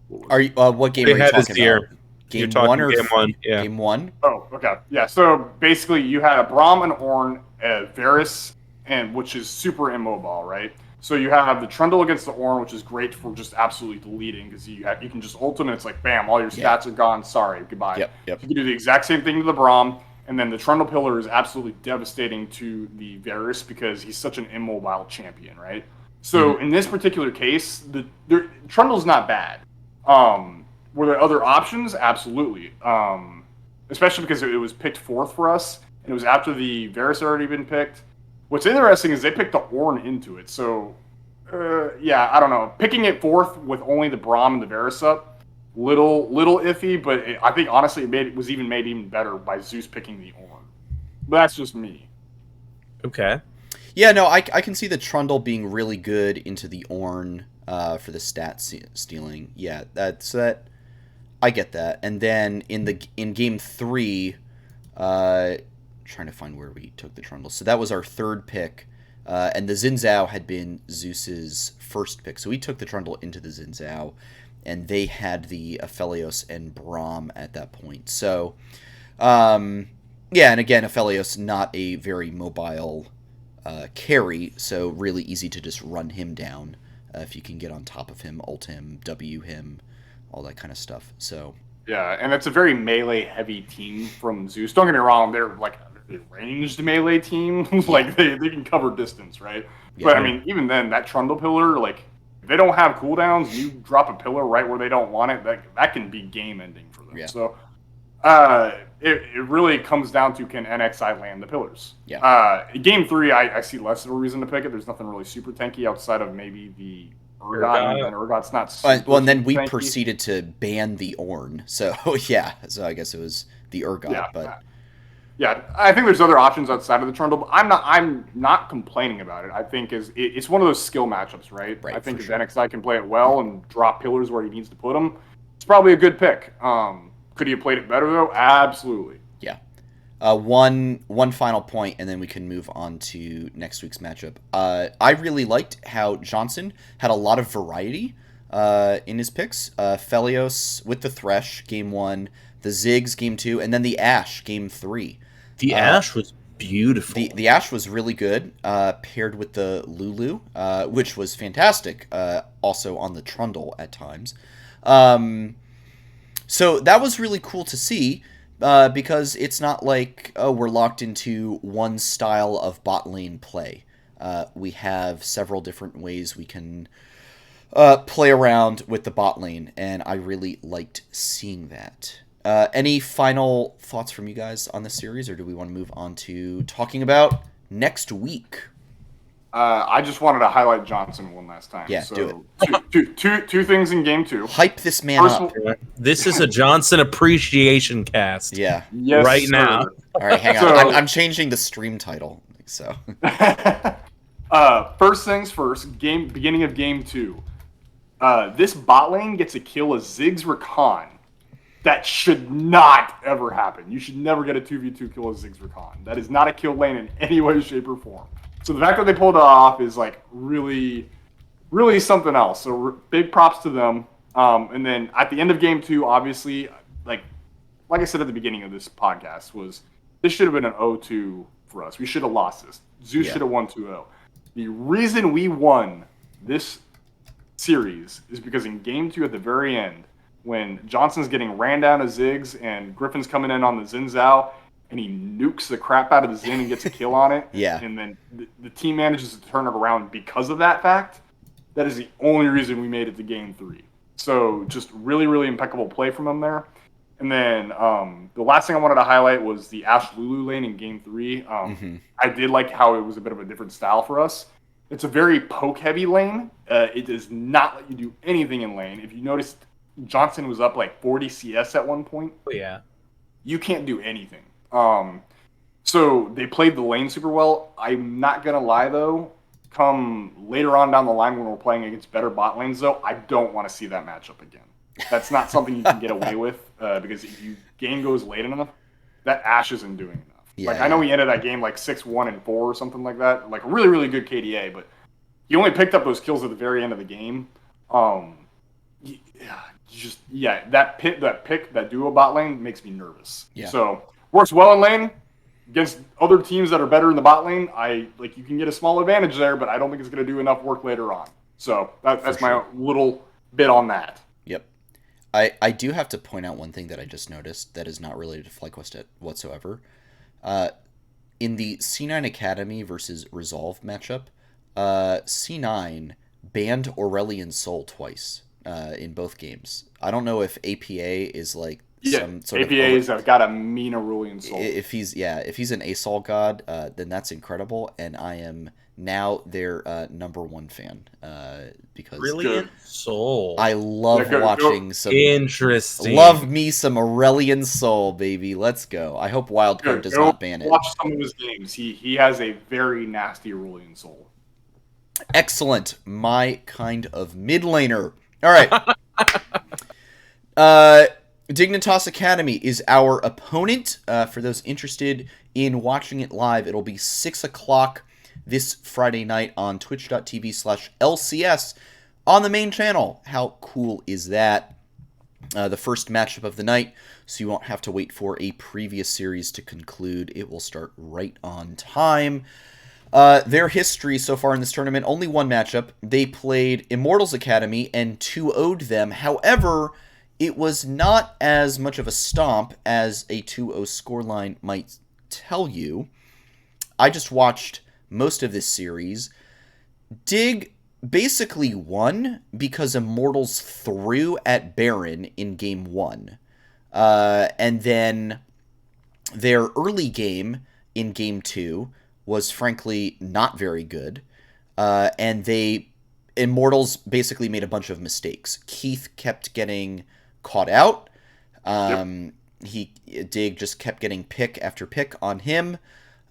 What game are you talking about? Game 1 or game 1? Yeah. Game 1? Oh, okay. Yeah, so basically you had a Braum, an Ornn, a Varus, and which is super immobile, right? So you have the Trundle against the Ornn, which is great for just absolutely deleting, because you can just ult him and it's like, bam, all your stats are gone. Sorry, goodbye. Yep. You can do the exact same thing to the Braum. And then the Trundle Pillar is absolutely devastating to the Varus because he's such an immobile champion, right? So in this particular case, Trundle's not bad. Were there other options? Absolutely. Especially because it was picked fourth for us, and it was after the Varus had already been picked. What's interesting is they picked the Ornn into it. So, yeah, I don't know. Picking it fourth with only the Braum and the Varus up, little iffy, but I think honestly it was made even better by Zeus picking the Ornn. But that's just me. Okay. Yeah, no, I can see the Trundle being really good into the Ornn for the stat stealing. Yeah, that. I get that. And then in game 3, trying to find where we took the Trundle. So that was our third pick, and the Xin Zhao had been Zeus's first pick. So we took the Trundle into the Xin Zhao, and they had the Aphelios and Braum at that point. So, yeah, and again, Aphelios not a very mobile carry, so really easy to just run him down if you can get on top of him, ult him, W him, all that kind of stuff. So yeah, and it's a very melee heavy team from Zeus. Don't get me wrong, they're like a ranged melee team. Like they can cover distance, right? Yeah. But I mean, even then, that Trundle Pillar, like if they don't have cooldowns, you drop a pillar right where they don't want it, that can be game ending for them. Yeah. So it really comes down to, can NXI land the pillars? Yeah. Game 3, I see less of a reason to pick it. There's nothing really super tanky outside of maybe the Urgot, and Urgot's not super well, and then we tanky. proceeded to ban the Ornn. So, yeah. So I guess it was the Urgot, yeah, but... Yeah, I think there's other options outside of the Trundle, but I'm not complaining about it. I think it's one of those skill matchups, right? I think if NXI can play it well and drop pillars where he needs to put them, it's probably a good pick. Could he have played it better, though? Absolutely. Yeah. One final point, and then we can move on to next week's matchup. I really liked how Johnson had a lot of variety in his picks. Felios with the Thresh, game 1, the Ziggs, game 2, and then the Ashe, game 3. The Ashe was beautiful. The Ashe was really good, paired with the Lulu, which was fantastic, also on the Trundle at times. So that was really cool to see, because it's not like, oh, we're locked into one style of bot lane play. We have several different ways we can play around with the bot lane, and I really liked seeing that. Any final thoughts from you guys on this series, or do we want to move on to talking about next week? I just wanted to highlight Johnson one last time. Yeah, so do it. Two things in game 2. Hype this man up. This is a Johnson appreciation cast. Yeah. Yes, right sir. now. All right, hang on. I'm changing the stream title. So. First things first. Beginning of game 2. This bot lane gets a kill, a Ziggs Rakan. That should not ever happen. You should never get a 2v2 kill of Ziggs Rakan. That is not a kill lane in any way, shape, or form. So the fact that they pulled it off is like really, really something else. So big props to them. And then at the end of game 2, obviously, like I said at the beginning of this podcast, this should have been an 0-2 for us. We should have lost this. Zeus should have won 2-0. The reason we won this series is because in game 2 at the very end, when Johnson's getting ran down to Ziggs and Griffin's coming in on the Xin Zhao, and he nukes the crap out of the Xin and gets a kill on it. Yeah. And then the team manages to turn it around because of that fact. That is the only reason we made it to game 3. So just really, really impeccable play from him there. And then the last thing I wanted to highlight was the Ashe Lulu lane in game 3. I did like how it was a bit of a different style for us. It's a very poke-heavy lane. It does not let you do anything in lane. If you noticed, Johnson was up like 40 CS at one point. Oh, yeah. You can't do anything. So they played the lane super well. I'm not going to lie, though. Come later on down the line when we're playing against better bot lanes, though, I don't want to see that matchup again. That's not something you can get away with, because if game goes late enough, that Ashe isn't doing enough. Yeah. Like, I know we ended that game like 6-1 and 4 or something like that. Like, a really, really good KDA, but he only picked up those kills at the very end of the game. That duo bot lane makes me nervous. Yeah. So works well in lane against other teams that are better in the bot lane. You can get a small advantage there, but I don't think it's going to do enough work later on. So that's my little bit on that. Yep. I do have to point out one thing that I just noticed that is not related to FlyQuest whatsoever. In the C9 Academy versus Resolve matchup, C9 banned Aurelion Sol twice in both games. I don't know if APA is like some sort APA's of got a mean Aurelion Sol. if he's an ASOL god, then that's incredible, and I am now their #1 fan because Brilliant Soul. I love watching some interesting. Love me some Aurelion Sol, baby. Let's go. I hope Wildcard does not ban it. Watch some of his games. He has a very nasty Aurelion Sol. Excellent. My kind of mid laner. All right. Dignitas Academy is our opponent. For those interested in watching it live, it'll be 6 o'clock this Friday night on twitch.tv/LCS on the main channel. How cool is that? The first matchup of the night, so you won't have to wait for a previous series to conclude. It will start right on time. Their history so far in this tournament, only one matchup. They played Immortals Academy and 2-0'd them. However, it was not as much of a stomp as a 2-0 scoreline might tell you. I just watched most of this series. Dig basically won because Immortals threw at Baron in game 1. And then their early game in game 2 was frankly not very good. And Immortals basically made a bunch of mistakes. Keith kept getting caught out. Dig just kept getting pick after pick on him.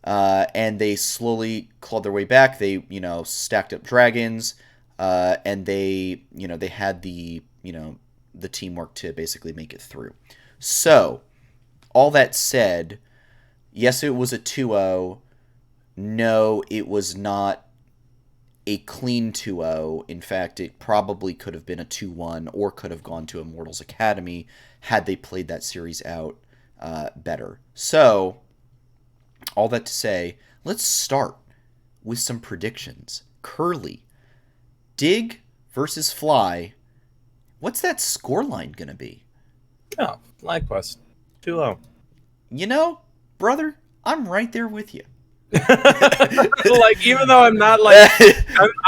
And they slowly clawed their way back. They, stacked up dragons, and they had the teamwork to basically make it through. So, all that said, yes, it was a 2-0. No, it was not a clean 2-0. In fact, it probably could have been a 2-1 or could have gone to Immortals Academy had they played that series out better. So, all that to say, let's start with some predictions. Curly, Dig versus Fly. What's that scoreline going to be? Oh, FlyQuest. 2-0. Brother, I'm right there with you. Even though I'm not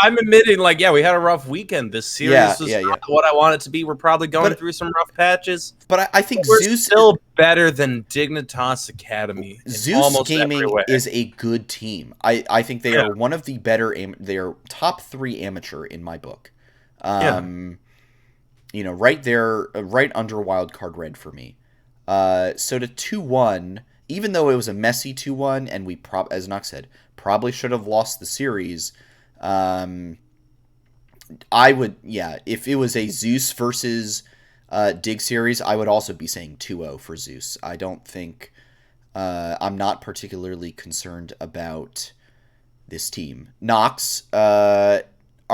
I'm admitting we had a rough weekend. This series was not what I want it to be. We're probably going through some rough patches. But I think we're Zeus still better than Dignitas Academy. Zeus Gaming is a good team. I think they are one of the better. They are top 3 amateur in my book. Right there, right under Wildcard Red for me. So to 2-1. Even though it was a messy 2-1, and we, as Nox said, probably should have lost the series, I would, if it was a Zeus versus Dig series, I would also be saying 2-0 for Zeus. I don't think, I'm not particularly concerned about this team. Nox, are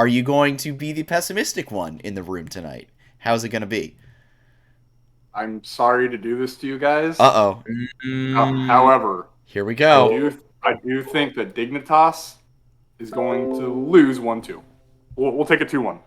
you going to be the pessimistic one in the room tonight? How's it going to be? I'm sorry to do this to you guys. Uh-oh. However, here we go. I do think that Dignitas is going to lose 1-2. We'll take a 2-1.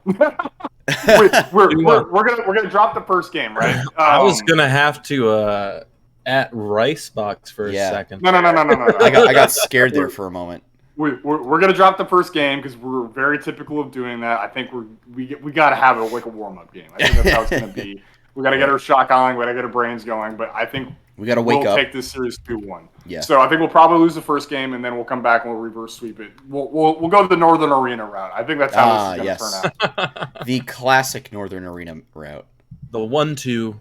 we're gonna drop the first game, right? I was gonna have to at Ricebox for a second. No. I got scared there for a moment. We're gonna drop the first game because we're very typical of doing that. I think we gotta have it like a warm up game. I think that's how it's gonna be. We got to get our shot going. We got to get our brains going. But I think we got to wake up. We'll take this series 2-1. Yeah. So I think we'll probably lose the first game, and then we'll come back and we'll reverse sweep it. We'll go the Northern Arena route. I think that's how this is going to turn out. The classic Northern Arena route. The 1-2.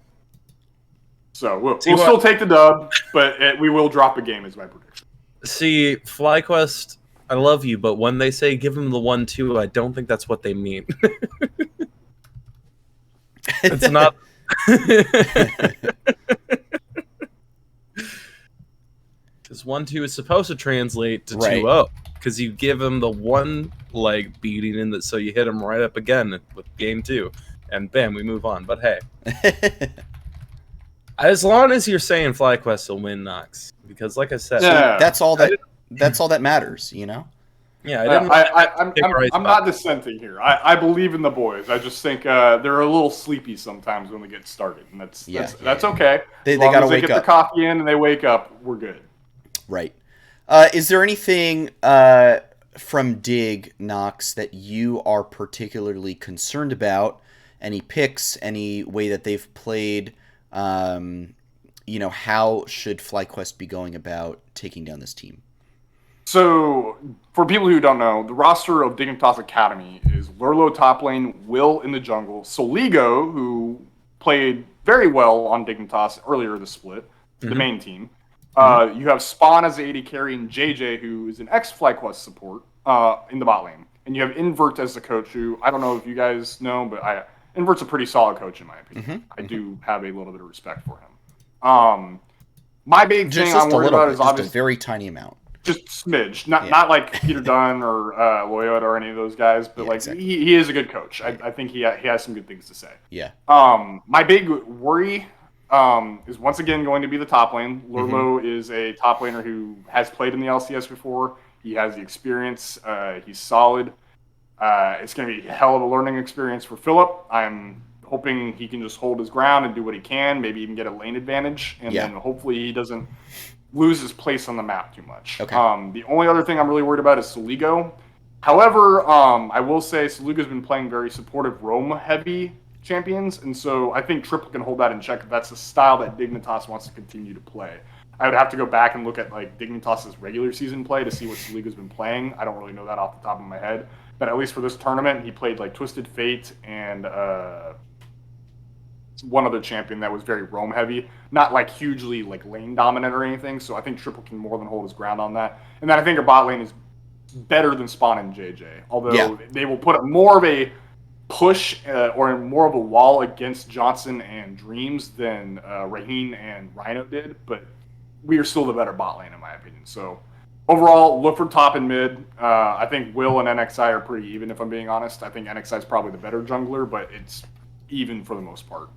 So we'll still take the dub, but we will drop a game is my prediction. See, FlyQuest, I love you, but when they say give them the 1-2, I don't think that's what they mean. It's not... Because 1-2 is supposed to translate to 2-0 because you give him the one leg beating in that, so you hit him right up again with game 2, and bam, we move on. But hey, as long as you're saying FlyQuest will win Nox, because like I said, that's all that matters, Yeah, I'm not dissenting here. I believe in the boys. I just think they're a little sleepy sometimes when we get started, and that's okay. They got to wake get up. the coffee in and they wake up, we're good. Right. Is there anything from Dig, Knox, that you are particularly concerned about? Any picks? Any way that they've played? How should FlyQuest be going about taking down this team? So, for people who don't know, the roster of Dignitas Academy is Lurlo top lane, Will in the jungle, Soligo, who played very well on Dignitas earlier this split, the main team. You have Spawn as the AD carry and JJ, who is an ex-FlyQuest support in the bot lane. And you have Invert as the coach, who I don't know if you guys know, but Invert's a pretty solid coach in my opinion. I do have a little bit of respect for him. My big thing I'm worried about is obviously just a very tiny amount. Just smidge, not like Peter Dunn or Loyola or any of those guys, but exactly. he is a good coach. Right. I think he has some good things to say. Yeah. My big worry is once again going to be the top lane. Lurlo is a top laner who has played in the LCS before. He has the experience. He's solid. It's going to be a hell of a learning experience for Philip. I'm hoping he can just hold his ground and do what he can, maybe even get a lane advantage, and then hopefully he doesn't lose his place on the map too much. Okay. The only other thing I'm really worried about is Soligo. However, I will say Soligo's been playing very supportive roam-heavy champions, and so I think Triple can hold that in check if that's the style that Dignitas wants to continue to play. I would have to go back and look at Dignitas' regular season play to see what Soligo's been playing. I don't really know that off the top of my head, but at least for this tournament, he played Twisted Fate and one other champion that was very roam heavy, not hugely lane dominant or anything. So I think Triple can more than hold his ground on that. And then I think our bot lane is better than Spawn and JJ, although they will put more of a push or more of a wall against Johnson and Dreams than Raheen and Rhino did. But we are still the better bot lane in my opinion. So overall, look for top and mid. I think Will and NXI are pretty even, if I'm being honest. I think NXI is probably the better jungler, but it's even for the most part.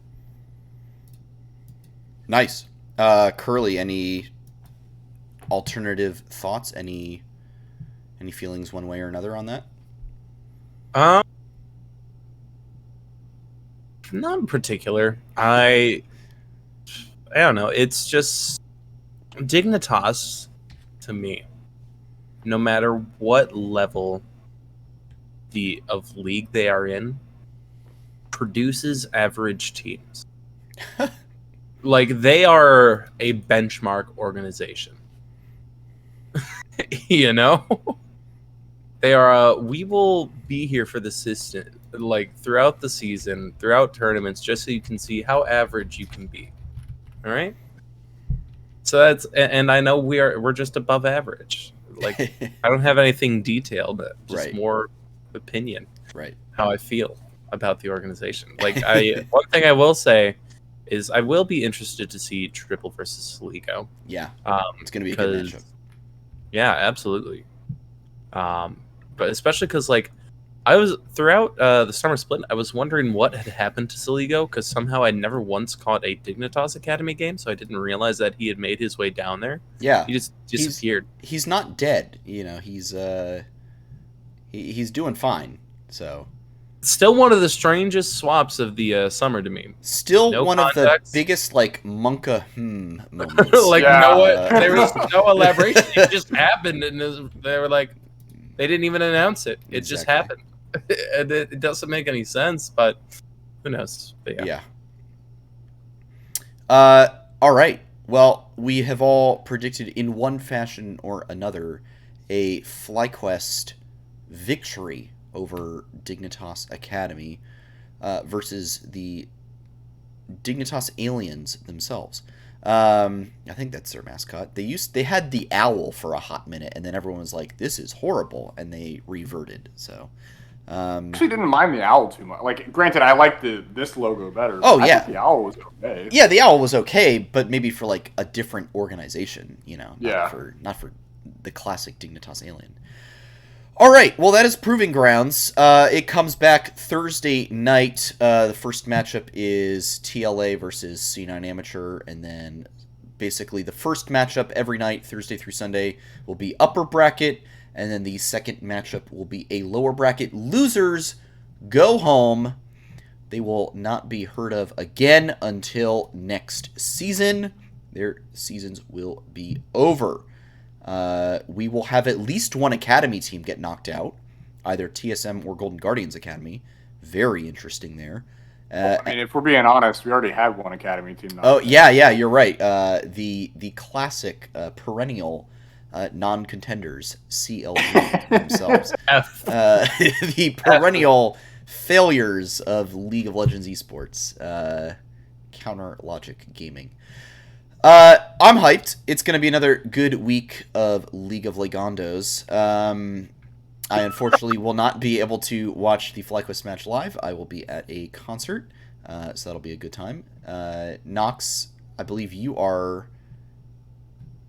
Nice. Curly, any alternative thoughts? Any feelings one way or another on that? Not in particular. I don't know. It's just Dignitas to me. No matter what level of league they are in, produces average teams. They are a benchmark organization. They are we will be here for the system throughout the season, throughout tournaments, just so you can see how average you can be. All right? So and I know we're just above average. I don't have anything detailed, just more opinion. Right. How I feel about the organization. One thing I will say is I will be interested to see Triple versus Soligo. Yeah, it's going to be a good matchup. Yeah, absolutely. But especially because I was throughout the summer split, I was wondering what had happened to Soligo because somehow I never once caught a Dignitas Academy game, so I didn't realize that he had made his way down there. Yeah, he just disappeared. He's not dead. He's doing fine. So. Still one of the strangest swaps of the summer to me. Still one of the biggest Monka moments. There was no elaboration. It just happened, and they were they didn't even announce it. It just happened. And it doesn't make any sense, but who knows? But yeah. All right. Well, we have all predicted in one fashion or another a FlyQuest victory over Dignitas Academy versus the Dignitas aliens themselves. I think that's their mascot. They had the owl for a hot minute, and then everyone was like, "This is horrible," and they reverted. So, actually, didn't mind the owl too much. Granted, I like this logo better. Oh I yeah, thought the owl was okay. Yeah, the owl was okay, but maybe for a different organization, not for the classic Dignitas alien. All right, well, that is Proving Grounds. It comes back Thursday night. The first matchup is TLA versus C9 Amateur, and then basically the first matchup every night, Thursday through Sunday, will be upper bracket, and then the second matchup will be a lower bracket. Losers go home. They will not be heard of again until next season. Their seasons will be over. We will have at least one Academy team get knocked out, either TSM or Golden Guardians Academy. Very interesting there. I mean, if we're being honest, we already had one Academy team. Oh yeah, you're right. The classic perennial non-contenders, CLG themselves. The perennial failures of League of Legends esports. Counter Logic Gaming. I'm hyped. It's going to be another good week of League of Legondos. I unfortunately will not be able to watch the FlyQuest match live. I will be at a concert, so that'll be a good time. Nox, I believe you are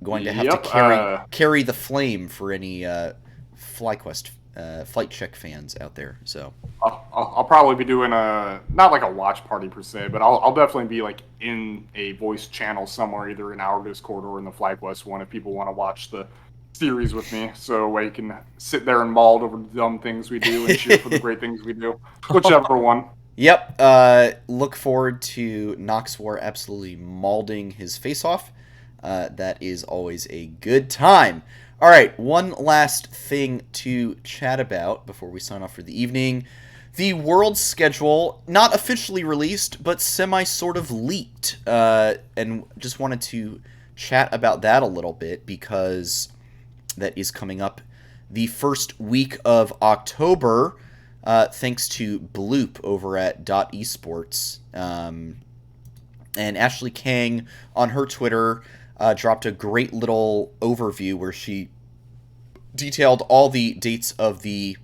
going to have to carry the flame for any FlyQuest Flight Check fans out there. So I'll probably be doing not like a watch party per se, but I'll definitely be like in a voice channel somewhere, either in our Discord or in the FlyQuest one, if people want to watch the series with me, so we can sit there and maul over the dumb things we do and cheer for the great things we do, whichever one. Yep. Look forward to Noxwar absolutely mauling his face off. That is always a good time. All right, one last thing to chat about before we sign off for the evening. The world schedule, not officially released, but sort of leaked. And just wanted to chat about that a little bit because that is coming up the first week of October, thanks to Bloop over at .esports. And Ashley Kang on her Twitter dropped a great little overview where she detailed all the dates of the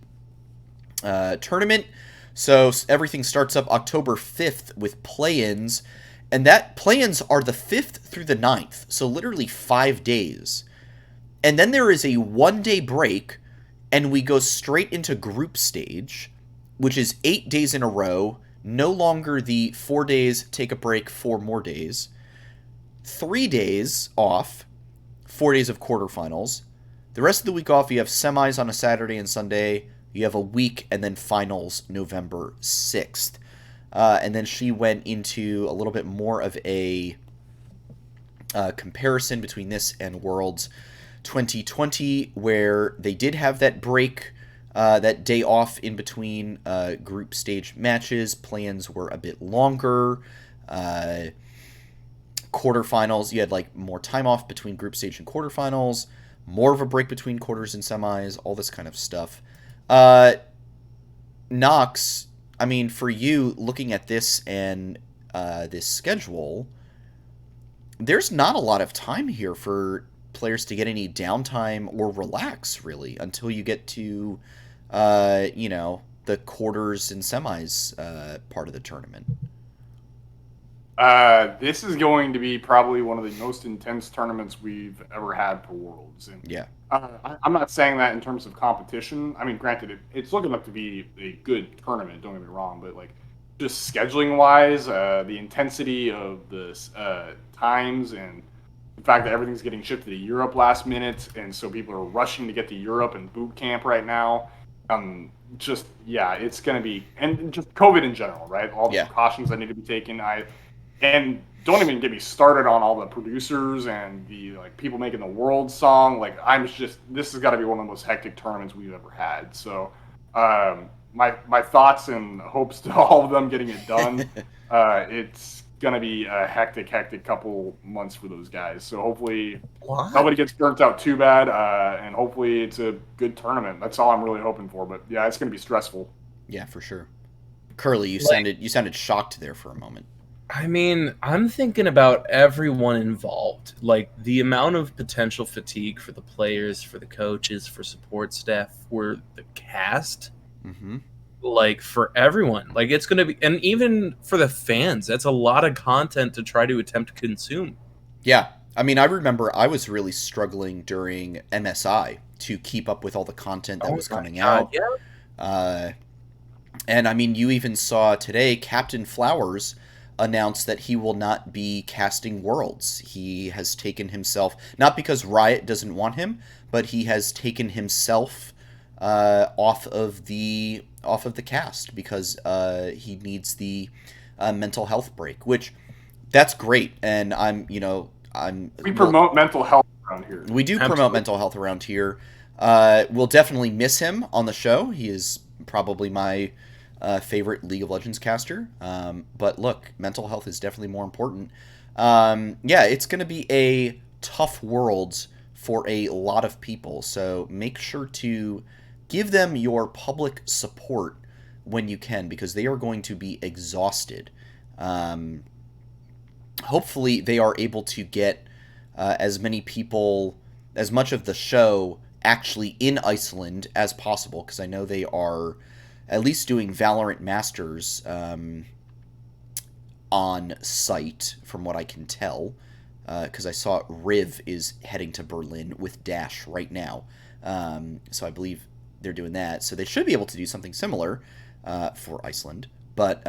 tournament. So everything starts up October 5th with play-ins, and that play-ins are the 5th through the 9th, so literally 5 days. And then there is a 1-day break, and we go straight into group stage, which is 8 days in a row, no longer the 4 days, take a break, 4 more days. 3 days off, 4 days of quarterfinals. The rest of the week off, you have semis on a Saturday and Sunday. You have a week, and then finals November 6th. And then she went into a little bit more of a comparison between this and Worlds 2020, where they did have that break, that day off in between group stage matches. Plans were a bit longer. Quarterfinals, you had like more time off between group stage and quarterfinals, more of a break between quarters and semis, all this kind of stuff. Nox, I mean, for you, looking at this and this schedule, there's not a lot of time here for players to get any downtime or relax, really, until you get to, the quarters and semis part of the tournament. This is going to be probably one of the most intense tournaments we've ever had for Worlds. And, yeah. I'm not saying that in terms of competition. I mean, granted, it's looking up to be a good tournament, don't get me wrong, but like just scheduling-wise, the intensity of the times and the fact that everything's getting shifted to Europe last minute, and so people are rushing to get to Europe and boot camp right now. It's going to be, and just COVID in general, right? All the precautions that need to be taken. And don't even get me started on all the producers and the people making the world song. This has got to be one of the most hectic tournaments we've ever had. So my thoughts and hopes to all of them getting it done. It's going to be a hectic couple months for those guys. So hopefully nobody gets burnt out too bad, and hopefully it's a good tournament. That's all I'm really hoping for. But yeah, it's going to be stressful. Yeah, for sure. Curly, you sounded shocked there for a moment. I mean, I'm thinking about everyone involved. Like, the amount of potential fatigue for the players, for the coaches, for support staff, for the cast. Mm-hmm. Like, for everyone. Like, it's going to be... And even for the fans, that's a lot of content to try to attempt to consume. Yeah. I mean, I remember I was really struggling during MSI to keep up with all the content that was coming out. Yeah. And, I mean, you even saw today Captain Flowers announced that he will not be casting Worlds. He has taken himself, not because Riot doesn't want him, but he has taken himself off of the cast because he needs the mental health break, which that's great. And we promote mental health around here. We do promote Absolutely. mental health around here. We'll definitely miss him on the show. He is probably my favorite League of Legends caster. But look, mental health is definitely more important. Yeah, it's going to be a tough world for a lot of people. So make sure to give them your public support when you can, because they are going to be exhausted. Hopefully, they are able to get as many people, as much of the show actually in Iceland as possible, because I know they are at least doing Valorant Masters on site, from what I can tell, because I saw Riv is heading to Berlin with Dash right now. So I believe they're doing that. So they should be able to do something similar for Iceland. But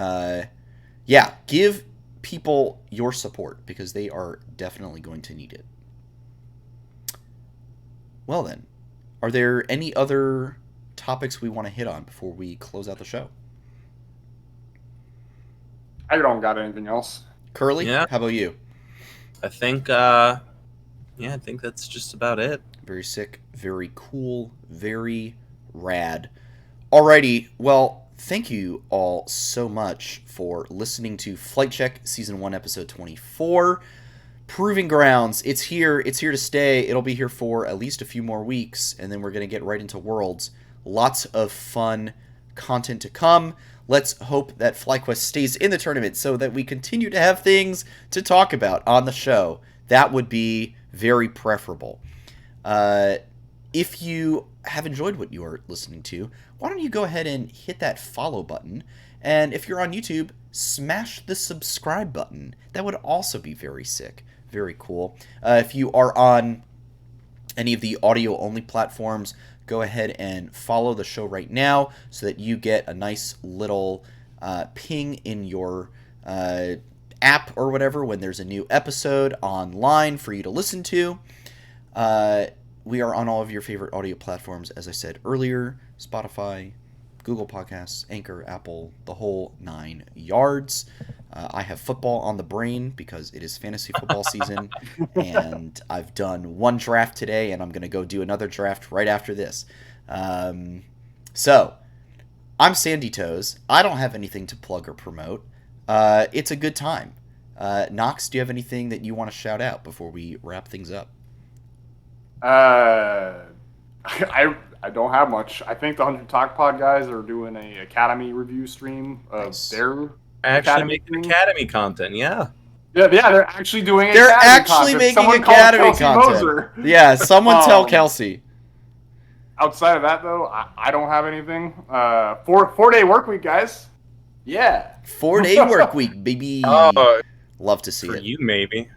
yeah, give people your support, because they are definitely going to need it. Well then, are there any other topics we want to hit on before we close out the show? I don't got anything else. Curly, Yeah. how about you? I think, I think that's just about it. Very sick, very cool, very rad. Alrighty, well, thank you all so much for listening to Flight Check Season 1, Episode 24. Proving Grounds, it's here to stay. It'll be here for at least a few more weeks, and then we're going to get right into Worlds. Lots of fun content to come. Let's hope that FlyQuest stays in the tournament so that we continue to have things to talk about on the show. That would be very preferable. If you have enjoyed what you are listening to, why don't you go ahead and hit that follow button? And if you're on YouTube, smash the subscribe button. That would also be very sick. Very cool. If you are on any of the audio-only platforms, go ahead and follow the show right now so that you get a nice little ping in your app or whatever when there's a new episode online for you to listen to. We are on all of your favorite audio platforms, as I said earlier: Spotify, Google Podcasts, Anchor, Apple, the whole 9 yards. I have football on the brain because it is fantasy football season, and I've done one draft today, and I'm going to go do another draft right after this. So, I'm Sandy Toes. I don't have anything to plug or promote. It's a good time. Knox, do you have anything that you want to shout out before we wrap things up? I don't have much. I think the 100 Talk Pod guys are doing a Academy review stream of Nice. their Actually Academy making thing. Academy content, yeah. Yeah, they're actually doing. They're Academy actually content. making Someone called Academy Kelsey content. Moser. Yeah, someone tell Kelsey. Outside of that, though, I don't have anything. 4-day work week, guys. Yeah. 4-day work week, baby. Oh, Love to see for it. you, maybe.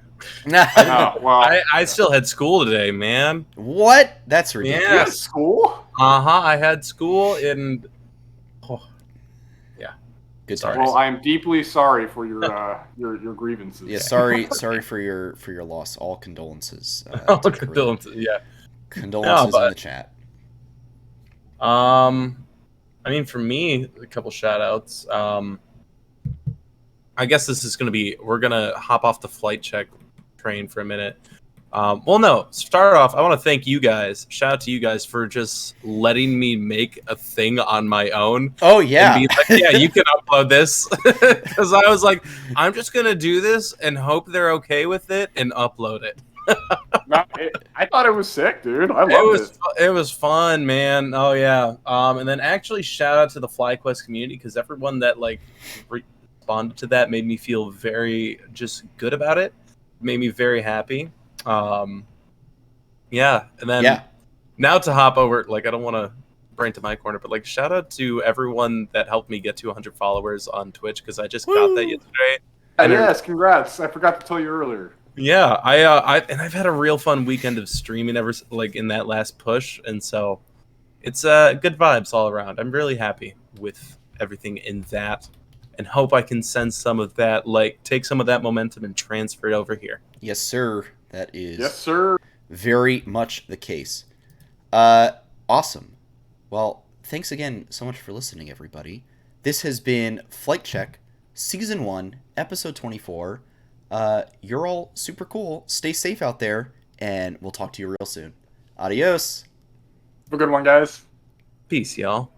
Oh, well, I still had school today, man. What? That's ridiculous. you Yeah. had school? I had school in. Good Sorry. times. Well, I am deeply sorry for your grievances. Yeah, sorry for your loss. All condolences. Oh, to Curly. condolences, yeah. Condolences No, in the chat. I mean, for me, a couple shout outs. I guess this is going to be, we're going to hop off the flight check train for a minute. Well, no, start off. I want to thank you guys. Shout out to you guys for just letting me make a thing on my own. Oh, yeah. And be like, yeah, you can upload this. Because I was like, I'm just going to do this and hope they're okay with it and upload it. I thought it was sick, dude. I loved it. It was fun, man. Oh yeah. And then actually shout out to the FlyQuest community, because everyone that like responded to that made me feel very just good about it. Made me very happy. Yeah. And then now to hop over, like, I don't want to brain to my corner, but like shout out to everyone that helped me get to 100 followers on Twitch, because I just got that yesterday. And yes, congrats. I forgot to tell you earlier. Yeah, I've had a real fun weekend of streaming ever like in that last push, and so it's good vibes all around. I'm really happy with everything in that, and hope I can send some of that, like take some of that momentum and transfer it over here. Yes, sir. That is Yes, sir. very much the case. Awesome. Well, thanks again so much for listening, everybody. This has been Flight Check, Season 1, Episode 24. You're all super cool. Stay safe out there, and we'll talk to you real soon. Adios. Have a good one, guys. Peace, y'all.